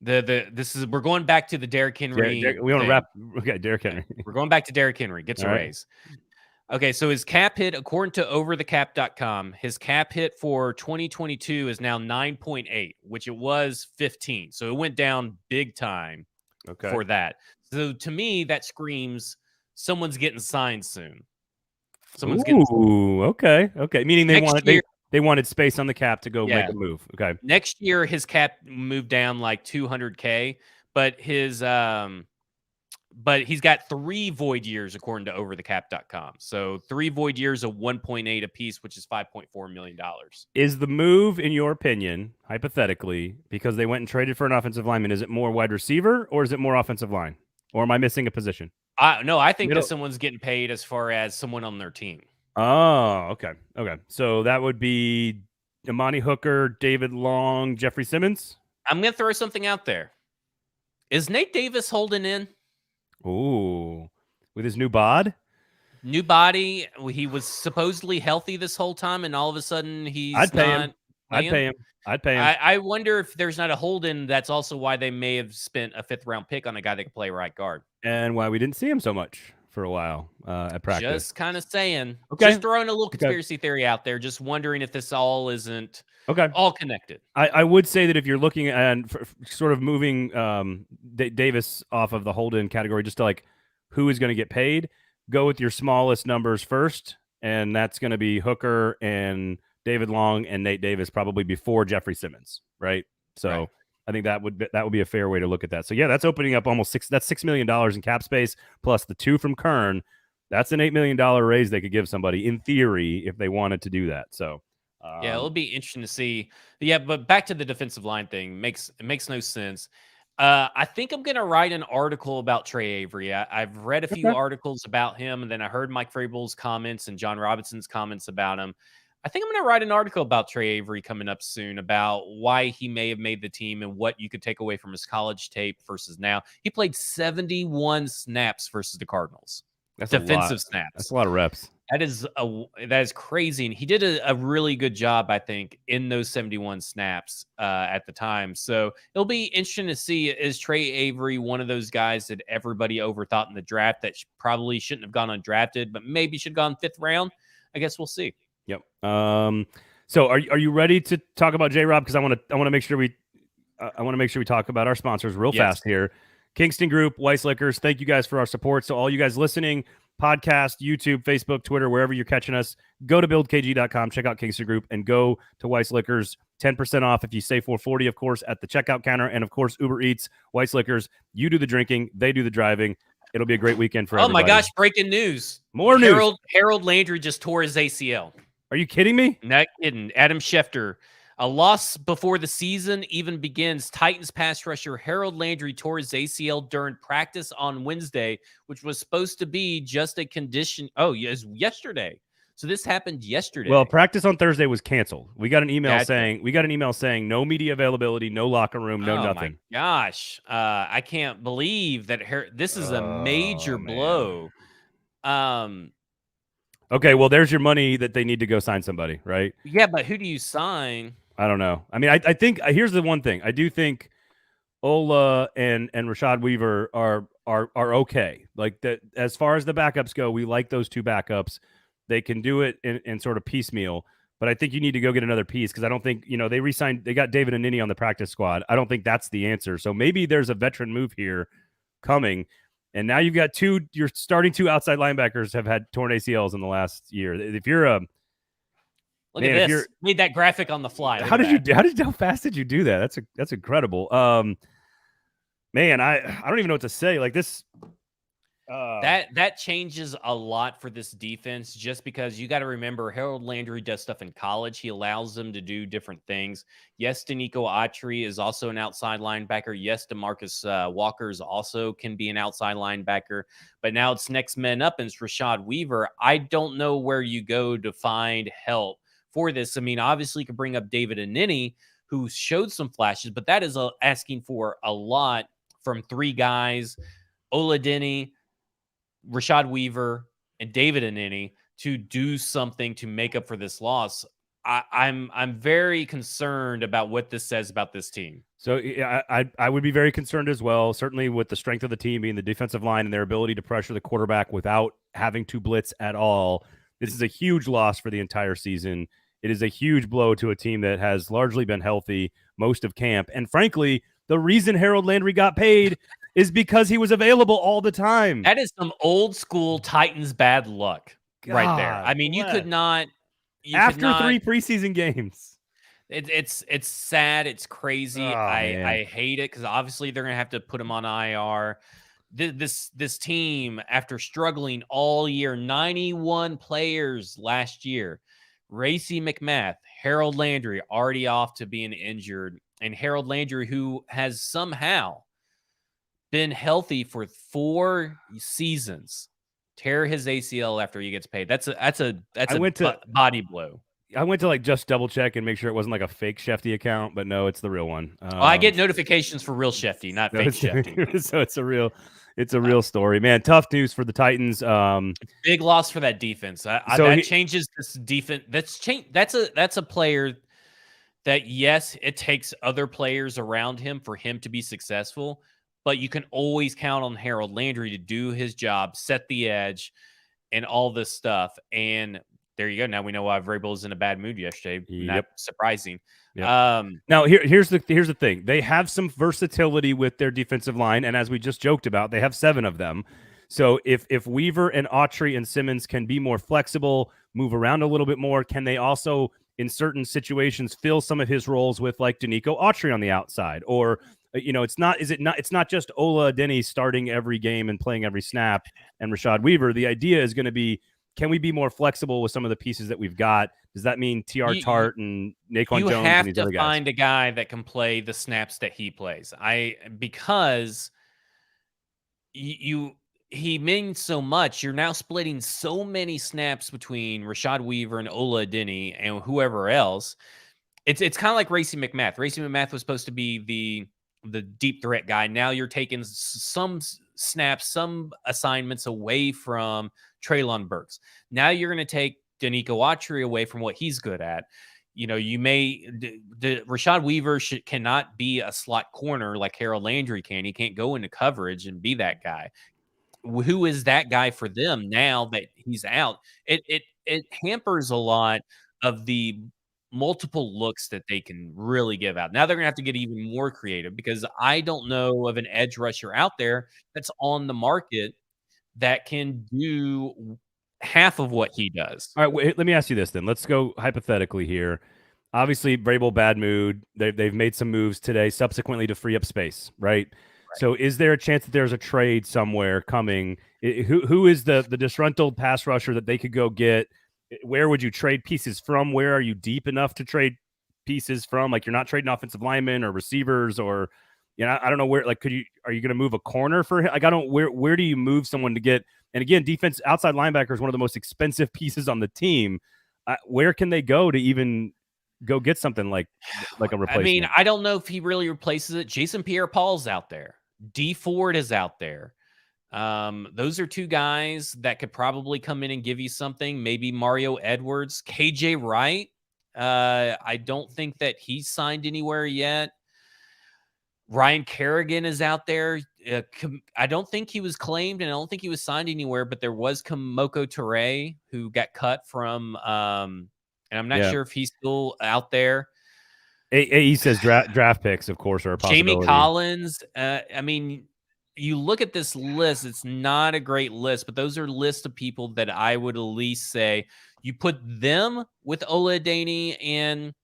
Speaker 2: We're going back to the Derrick Henry.
Speaker 1: We want to wrap. Okay, Derrick Henry.
Speaker 2: We're going back to Derrick Henry. Gets a raise. Okay, so his cap hit, according to overthecap.com, his cap hit for 2022 is now 9.8, which it was 15. So it went down big time for that. So to me, that screams someone's getting signed soon.
Speaker 1: Okay. Meaning they wanted space on the cap to go make a move. Okay.
Speaker 2: Next year, his cap moved down like $200K, but he's got 3 void years according to overthecap.com. So 3 void years of 1.8 apiece, which is $5.4 million.
Speaker 1: Is the move, in your opinion, hypothetically, because they went and traded for an offensive lineman, is it more wide receiver or is it more offensive line? Or am I missing a position?
Speaker 2: No, I think that someone's getting paid as far as someone on their team.
Speaker 1: Oh, okay. So that would be Amani Hooker, David Long, Jeffrey Simmons.
Speaker 2: I'm going to throw something out there. Is Nate Davis holding in?
Speaker 1: Ooh, with his new bod?
Speaker 2: New body. He was supposedly healthy this whole time, and all of a sudden he's
Speaker 1: I'd pay
Speaker 2: not
Speaker 1: him. I'd pay him.
Speaker 2: I wonder if there's not a hold-in. That's also why they may have spent a 5th-round pick on a guy that can play right guard.
Speaker 1: And why we didn't see him so much for a while at practice.
Speaker 2: Just kind of saying.
Speaker 1: Okay.
Speaker 2: Just throwing a little conspiracy theory out there. Just wondering if this all isn't all connected.
Speaker 1: I would say that if you're looking at sort of moving Davis off of the hold-in category just to like who is going to get paid, go with your smallest numbers first, and that's going to be Hooker and David Long and Nate Davis probably before Jeffrey Simmons, right? So
Speaker 2: right.
Speaker 1: I think that would be a fair way to look at that. So yeah, that's opening up almost $6 million in cap space plus the 2 from Kern. That's an $8 million raise they could give somebody in theory if they wanted to do that. So
Speaker 2: yeah, it'll be interesting to see. Yeah, but back to the defensive line thing, it makes no sense. I think I'm going to write an article about Trey Avery. I've read a few articles about him, and then I heard Mike Vrabel's comments and Jon Robinson's comments about him. I think I'm going to write an article about Trey Avery coming up soon about why he may have made the team and what you could take away from his college tape versus now. He played 71 snaps versus the Cardinals.
Speaker 1: That's
Speaker 2: defensive snaps.
Speaker 1: That's a lot of reps.
Speaker 2: That is crazy. And he did a really good job, I think, in those 71 snaps at the time. So it'll be interesting to see, is Trey Avery one of those guys that everybody overthought in the draft that probably shouldn't have gone undrafted, but maybe should have gone 5th round? I guess we'll see.
Speaker 1: Yep. So are you ready to talk about J-Rob? Because I want to make sure we talk about our sponsors real fast here. Kingston Group, Weiss Liquors. Thank you guys for our support. So all you guys listening, podcast, YouTube, Facebook, Twitter, wherever you're catching us, go to buildkg.com, check out Kingston Group, and go to Weiss Liquors. 10% off if you say 440, of course, at the checkout counter. And of course, Uber Eats, Weiss Liquors. You do the drinking, they do the driving. It'll be a great weekend for everybody.
Speaker 2: Oh my gosh, breaking news.
Speaker 1: More news.
Speaker 2: Harold Landry just tore his ACL.
Speaker 1: Are you kidding me?
Speaker 2: Not kidding. Adam Schefter. A loss before the season even begins. Titans pass rusher Harold Landry tore his ACL during practice on Wednesday, which was supposed to be just a condition. Oh, yes, yesterday. So this happened yesterday.
Speaker 1: Well, practice on Thursday was canceled. We got an email saying no media availability, no locker room, no nothing.
Speaker 2: My gosh, I can't believe that. This is a major blow.
Speaker 1: Okay, well, there's your money that they need to go sign somebody, right?
Speaker 2: Yeah, but who do you sign?
Speaker 1: I don't know. I mean, I think here's the one thing. I do think Ola and Rashad Weaver are okay. Like that, as far as the backups go, we like those 2 backups. They can do it in sort of piecemeal. But I think you need to go get another piece because I don't think, they got David and Nini on the practice squad. I don't think that's the answer. So maybe there's a veteran move here coming. And now you've got your starting 2 outside linebackers have had torn ACLs in the last year. If you're a
Speaker 2: Look at this. Made that graphic on the fly.
Speaker 1: How fast did you do that? That's incredible. Man, I don't even know what to say. Like this.
Speaker 2: That changes a lot for this defense just because you got to remember Harold Landry does stuff in college. He allows them to do different things. Yes, Danico Autry is also an outside linebacker. Yes, DeMarcus Walker's also can be an outside linebacker. But now it's next men up and it's Rashad Weaver. I don't know where you go to find help for this. I mean, obviously you could bring up David Nini, who showed some flashes, but that is asking for a lot from 3 guys, Oladini, Rashad Weaver, and David Nini to do something to make up for this loss. I'm very concerned about what this says about this team.
Speaker 1: So I would be very concerned as well, certainly with the strength of the team being the defensive line and their ability to pressure the quarterback without having to blitz at all. This is a huge loss for the entire season. It is a huge blow to a team that has largely been healthy most of camp. And frankly, the reason Harold Landry got paid is because he was available all the time.
Speaker 2: That is some old school Titans bad luck right there. I mean, you could not.
Speaker 1: After 3 preseason games.
Speaker 2: It's sad. It's crazy. I hate it because obviously they're going to have to put him on IR. This team, after struggling all year, 91 players last year, Racey McMath, Harold Landry already off to being injured, and Harold Landry, who has somehow been healthy for 4 seasons, tear his ACL after he gets paid. That's a body blow.
Speaker 1: I went to like just double check and make sure it wasn't like a fake Shefty account, but no, it's the real one.
Speaker 2: I get notifications for real Shefty, not fake Shefty.
Speaker 1: So it's a real story, man. Tough news for the Titans.
Speaker 2: Big loss for that defense. That changes this defense. That's a player that, yes, it takes other players around him for him to be successful, but you can always count on Harold Landry to do his job, set the edge, and all this stuff. And there you go. Now we know why Vrabel was in a bad mood yesterday. Not surprising.
Speaker 1: Yep. Now here's the thing. They have some versatility with their defensive line, and as we just joked about, they have 7 of them. So if Weaver and Autry and Simmons can be more flexible, move around a little bit more, can they also in certain situations fill some of his roles with like Danico Autry on the outside? Or it's not just Ola Denny starting every game and playing every snap and Rashad Weaver. The idea is going to be, can we be more flexible with some of the pieces that we've got? Does that mean T.R. Tart and Naquan Jones? You
Speaker 2: have to find a guy that can play the snaps that he plays. Because he means so much. You're now splitting so many snaps between Rashad Weaver and Ola Denny and whoever else. It's kind of like Racey McMath. Racey McMath was supposed to be the deep threat guy. Now you're taking some snaps, some assignments away from Treylon Burks. Now you're going to take Danico Autry away from what he's good at. You may Rashad Weaver cannot be a slot corner like Harold Landry can. He can't go into coverage and be that guy. Who is that guy for them now that he's out? It hampers a lot of the multiple looks that they can really give out. Now they're going to have to get even more creative, because I don't know of an edge rusher out there that's on the market that can do half of what he does.
Speaker 1: All right, wait, let me ask you this then. Let's go hypothetically here. Obviously, Vrabel, bad mood. They've made some moves today subsequently to free up space, right? So is there a chance that there's a trade somewhere coming? Who is the disgruntled pass rusher that they could go get? Where would you trade pieces from? Where are you deep enough to trade pieces from? Like, you're not trading offensive linemen or receivers, or I don't know where. Like, are you going to move a corner for him? Like, I don't. Where do you move someone to get? And again, defense outside linebacker is one of the most expensive pieces on the team. Where can they go to even go get something like a replacement?
Speaker 2: I mean, I don't know if he really replaces it. Jason Pierre-Paul's out there. D Ford is out there. Those are 2 guys that could probably come in and give you something. Maybe Mario Edwards, KJ Wright. I don't think that he's signed anywhere yet. Ryan Kerrigan is out there. I don't think he was claimed, and I don't think he was signed anywhere, but there was Kamoko Toure who got cut from, and I'm not sure if he's still out there.
Speaker 1: He says draft picks, of course, are a possibility.
Speaker 2: Jamie Collins. I mean, you look at this list, it's not a great list, but those are lists of people that I would at least say you put them with Ola Denny and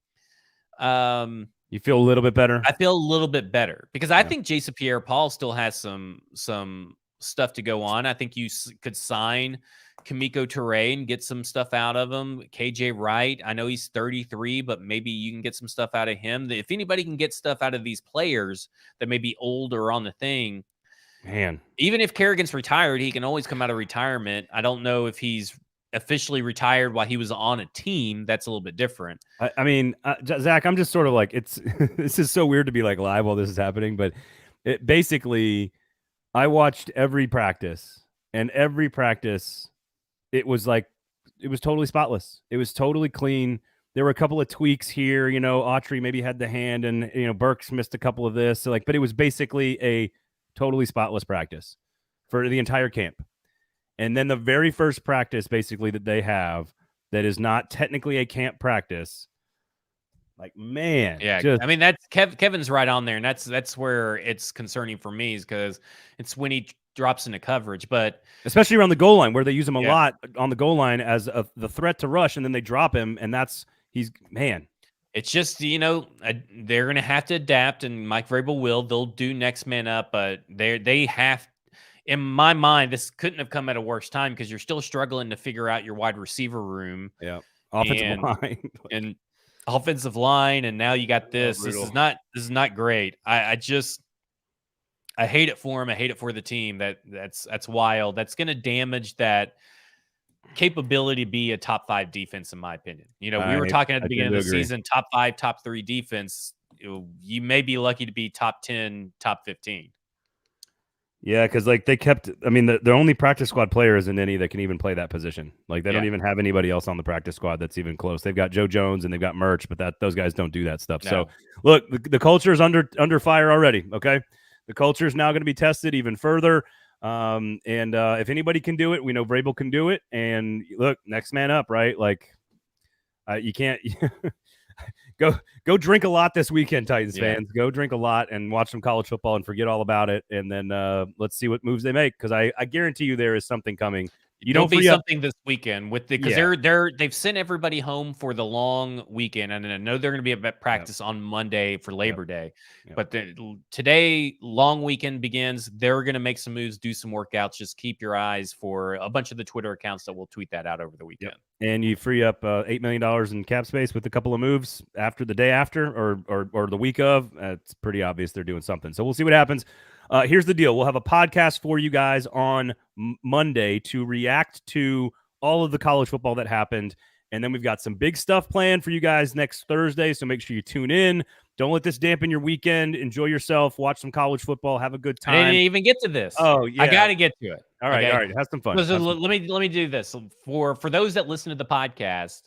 Speaker 1: you feel a little bit better?
Speaker 2: I feel a little bit better, because I think Jason Pierre-Paul still has some stuff to go on. I think you could sign Kamiko Toure and get some stuff out of him. KJ Wright, I know he's 33, but maybe you can get some stuff out of him. If anybody can get stuff out of these players that may be old or on the thing,
Speaker 1: man,
Speaker 2: even if Kerrigan's retired, he can always come out of retirement. I don't know if he's officially retired while he was on a team. That's a little bit different.
Speaker 1: I mean, Zach, I'm just sort of like, this is so weird to be like live while this is happening, but basically I watched every practice, and every practice it was totally spotless. It was totally clean. There were a couple of tweaks here, Autry maybe had the hand, and Burks missed a couple of this. So but it was basically a totally spotless practice for the entire camp. And then the very first practice basically that they have that is not technically a camp practice, like, man.
Speaker 2: Yeah, I mean, that's Kevin's right on there, and that's where it's concerning for me, is because it's when he drops into coverage, but
Speaker 1: especially around the goal line, where they use him a lot on the goal line as the threat to rush, and then they drop him, and it's
Speaker 2: just, they're going to have to adapt, and Mike Vrabel will. They'll do next man up, but they have. In my mind, this couldn't have come at a worse time, because you're still struggling to figure out your wide receiver room.
Speaker 1: Yeah, offensive line
Speaker 2: and offensive line, and now you got this. This is not great. I just I hate it for him. I hate it for the team. That's wild. That's going to damage that capability to be a top 5 defense, in my opinion. We were talking at the beginning of the season, top 5, top 3 defense. You may be lucky to be top 10, top 15.
Speaker 1: Yeah, because they kept. I mean, the only practice squad player isn't any that can even play that position. They don't even have anybody else on the practice squad that's even close. They've got Joe Jones and they've got Murch, but those guys don't do that stuff. No. So look, the culture is under fire already. Okay, the culture is now going to be tested even further. And if anybody can do it, we know Vrabel can do it. And look, next man up, right? You can't. Go drink a lot this weekend, Titans fans. Go drink a lot and watch some college football and forget all about it. And then let's see what moves they make, because I guarantee you there is something coming.
Speaker 2: There'll be something this weekend because they've sent everybody home for the long weekend, and I know they're going to be at practice on Monday for Labor Day. But today, long weekend begins. They're going to make some moves, do some workouts. Just keep your eyes for a bunch of the Twitter accounts that will tweet that out over the weekend.
Speaker 1: And you free up $8 million in cap space with a couple of moves after the day after or the week of. It's pretty obvious they're doing something. So we'll see what happens. Here's the deal. We'll have a podcast for you guys on Monday to react to all of the college football that happened. And then we've got some big stuff planned for you guys next Thursday. So make sure you tune in. Don't let this dampen your weekend. Enjoy yourself. Watch some college football. Have a good time.
Speaker 2: I didn't even get to this.
Speaker 1: Oh, yeah.
Speaker 2: I got to get to it.
Speaker 1: All right. All right. Have some fun.
Speaker 2: Let me do this. For those that listen to the podcast,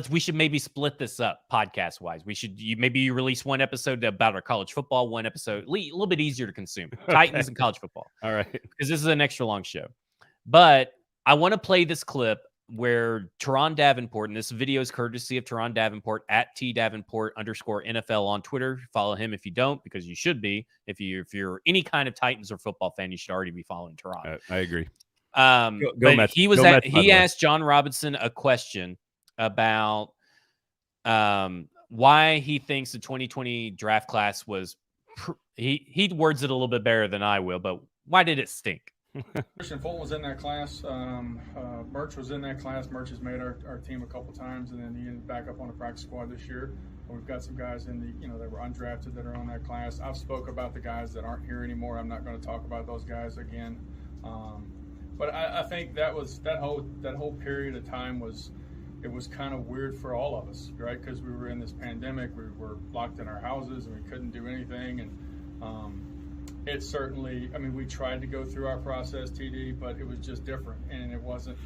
Speaker 2: we should maybe split this up podcast wise. Maybe you release one episode about our college football, one episode a little bit easier to consume. Titans and college football.
Speaker 1: All right,
Speaker 2: because this is an extra long show. But I want to play this clip where Teron Davenport, and this video is courtesy of Teron Davenport at @TDavenport_NFL on Twitter. Follow him if you don't, because you should be. If you're any kind of Titans or football fan, you should already be following Teron.
Speaker 1: I agree.
Speaker 2: He asked Jon Robinson a question about why he thinks the 2020 draft class was he words it a little bit better than I will, but why did it stink?
Speaker 4: Christian Fulton was in that class. Murch was in that class. Murch has made our team a couple times, and then he ended back up on the practice squad this year. We've got some guys in that were undrafted that are on that class. I've spoke about the guys that aren't here anymore. I'm not going to talk about those guys again. But I think that whole period of time was kind of weird for all of us, right? Because we were in this pandemic, we were locked in our houses, and we couldn't do anything. And it certainly, we tried to go through our process, TD, but it was just different, and it wasn't.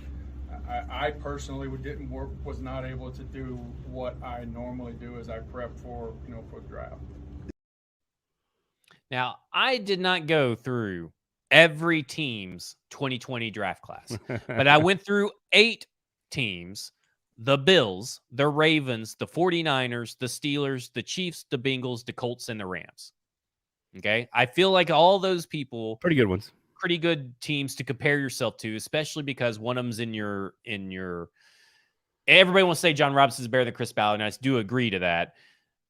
Speaker 4: I personally was not able to do what I normally do as I prep for the draft.
Speaker 2: Now, I did not go through every team's 2020 draft class, but I went through 8 teams. The Bills, the Ravens, the 49ers, the Steelers, the Chiefs, the Bengals, the Colts, and the Rams. Okay? I feel like all those people...
Speaker 1: Pretty good ones.
Speaker 2: Pretty good teams to compare yourself to, especially because one of them's in your... Everybody wants to say Jon Robinson is better than Chris Ballard, and I do agree to that.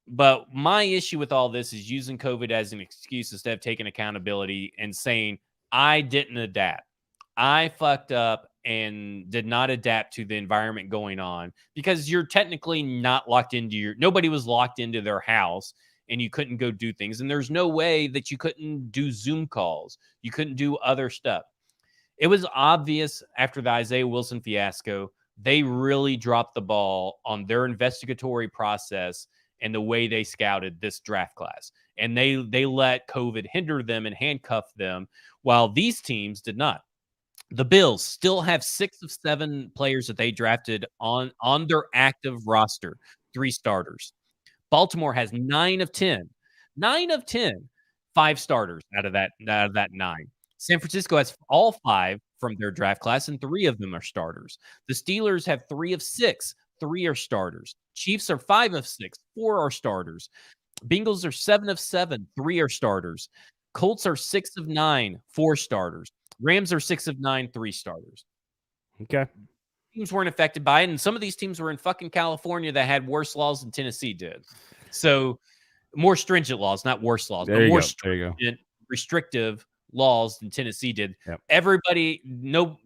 Speaker 2: But my issue with all this is using COVID as an excuse instead of taking accountability and saying, I didn't adapt. I fucked up and did not adapt to the environment going on, because you're technically not locked into nobody was locked into their house and you couldn't go do things. And there's no way that you couldn't do Zoom calls. You couldn't do other stuff. It was obvious after the Isaiah Wilson fiasco, they really dropped the ball on their investigatory process and the way they scouted this draft class. And they let COVID hinder them and handcuff them, while these teams did not. The Bills still have 6 of 7 players that they drafted on their active roster, 3 starters. Baltimore has 9 of 10, 5 starters out of that 9. San Francisco has all 5 from their draft class, and 3 of them are starters. The Steelers have 3 of 6, 3 are starters. Chiefs are 5 of 6, 4 are starters. Bengals are 7 of 7, 3 are starters. Colts are 6 of 9, 4 starters. Rams are 6 of 9, 3 starters.
Speaker 1: Okay.
Speaker 2: Teams weren't affected by it, and some of these teams were in fucking California that had worse laws than Tennessee did. So more stringent laws, not worse laws, but more stringent, restrictive laws than Tennessee did.
Speaker 1: Yep.
Speaker 2: Everybody, no,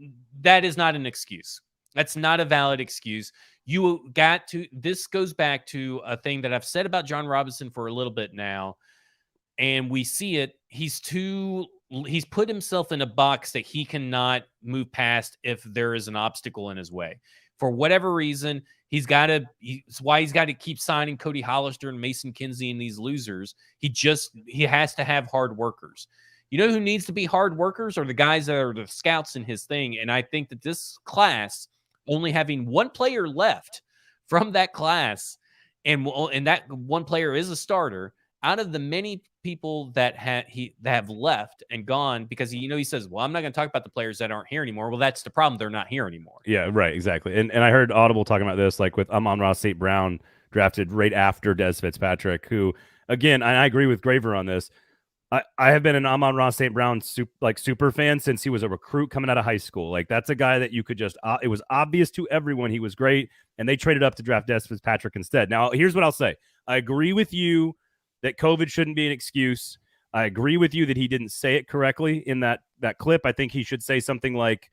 Speaker 2: that is not an excuse. That's not a valid excuse. This goes back to a thing that I've said about Jon Robinson for a little bit now. and we see it. He's put himself in a box that he cannot move past if there is an obstacle in his way. For whatever reason, it's why he's got to keep signing Cody Hollister and Mason Kinsey and these losers. He has to have hard workers. You know who needs to be hard workers are the guys that are the scouts in his thing. And I think that this class, only having one player left from that class, and that one player is a starter, out of the many people that have left and gone, because he says, well, I'm not going to talk about the players that aren't here anymore. Well, that's the problem. They're not here anymore.
Speaker 1: Yeah, right, exactly. And I heard Audible talking about this, like with Amon-Ra St. Brown drafted right after Dez Fitzpatrick, who, again, and I agree with Graver on this. I have been an Amon-Ra St. Brown super fan since he was a recruit coming out of high school. Like, that's a guy that you could just it was obvious to everyone he was great, and they traded up to draft Dez Fitzpatrick instead. Now, here's what I'll say. I agree with you that COVID shouldn't be an excuse. I agree with you that he didn't say it correctly in that clip. I think he should say something like,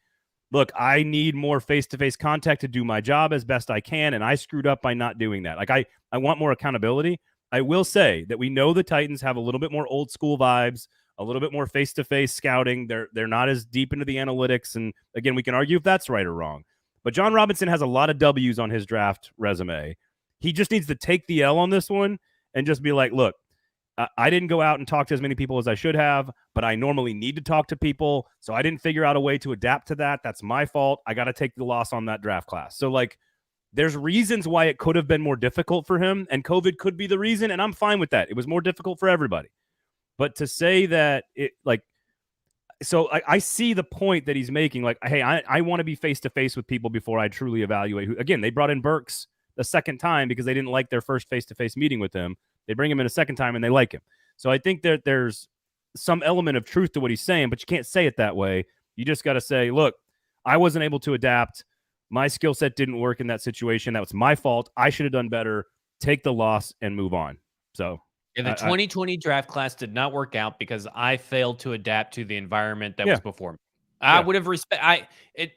Speaker 1: look, I need more face-to-face contact to do my job as best I can, and I screwed up by not doing that. Like, I want more accountability. I will say that we know the Titans have a little bit more old school vibes, a little bit more face-to-face scouting. They're not as deep into the analytics. And again, we can argue if that's right or wrong. But Jon Robinson has a lot of W's on his draft resume. He just needs to take the L on this one and just be like, look, I didn't go out and talk to as many people as I should have, but I normally need to talk to people. So I didn't figure out a way to adapt to that. That's my fault. I got to take the loss on that draft class. So, like, there's reasons why it could have been more difficult for him, and COVID could be the reason, and I'm fine with that. It was more difficult for everybody. But to say that I see the point that he's making. Like, hey, I want to be face-to-face with people before I truly evaluate. Again, they brought in Burks the second time because they didn't like their first face-to-face meeting with him. They bring him in a second time, and they like him. So I think that there's some element of truth to what he's saying, but you can't say it that way. You just got to say, look, I wasn't able to adapt. My skill set didn't work in that situation. That was my fault. I should have done better. Take the loss and move on. So
Speaker 2: the 2020 draft class did not work out because I failed to adapt to the environment that was before me. I would have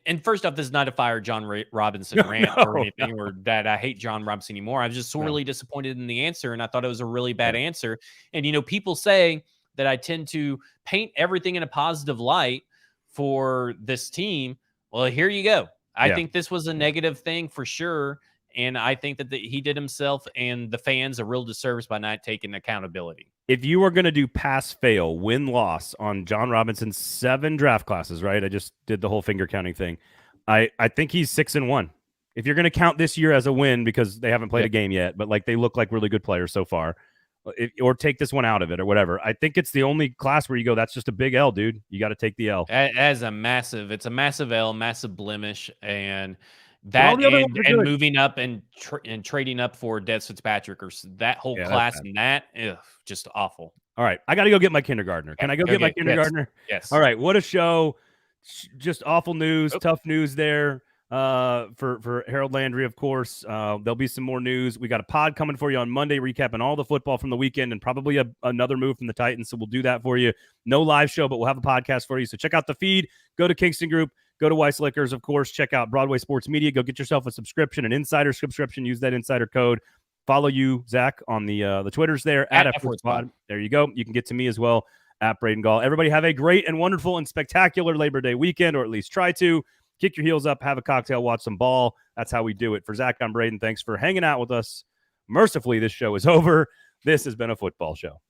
Speaker 2: and first off, this is not a fire Jon Robinson rant or anything, or that I hate Jon Robinson anymore. I was just sorely disappointed in the answer, and I thought it was a really bad answer. And people say that I tend to paint everything in a positive light for this team. Well, here you go. I think this was a negative thing for sure. And I think that he did himself and the fans a real disservice by not taking accountability.
Speaker 1: If you are going to do pass-fail, win-loss on Jon Robinson's 7 draft classes, right? I just did the whole finger counting thing. I think he's 6-1. If you're going to count this year as a win because they haven't played a game yet, but like they look like really good players so far, or take this one out of it or whatever. I think it's the only class where you go, that's just a big L, dude. You got to take the L.
Speaker 2: It's a massive L, massive blemish, and that and moving up and trading up for Dez Fitzpatrick or that whole class and that, just awful.
Speaker 1: All right, I got to go get my kindergartner. Can I go get my kindergartner?
Speaker 2: Yes.
Speaker 1: All right, what a show. Just awful news, tough news there. For Harold Landry, of course. There'll be some more news. We got a pod coming for you on Monday, recapping all the football from the weekend and probably another move from the Titans. So we'll do that for you. No live show, but we'll have a podcast for you. So check out the feed. Go to Kingston Group. Go to Weiss Liquors, of course. Check out Broadway Sports Media. Go get yourself a subscription, an insider subscription. Use that insider code. Follow you, Zach, on the Twitters there at FWordsPod. There you go. You can get to me as well at Braden Gall. Everybody have a great and wonderful and spectacular Labor Day weekend, or at least try to. Kick your heels up, have a cocktail, watch some ball. That's how we do it. For Zach, I'm Braden. Thanks for hanging out with us. Mercifully, this show is over. This has been a football show.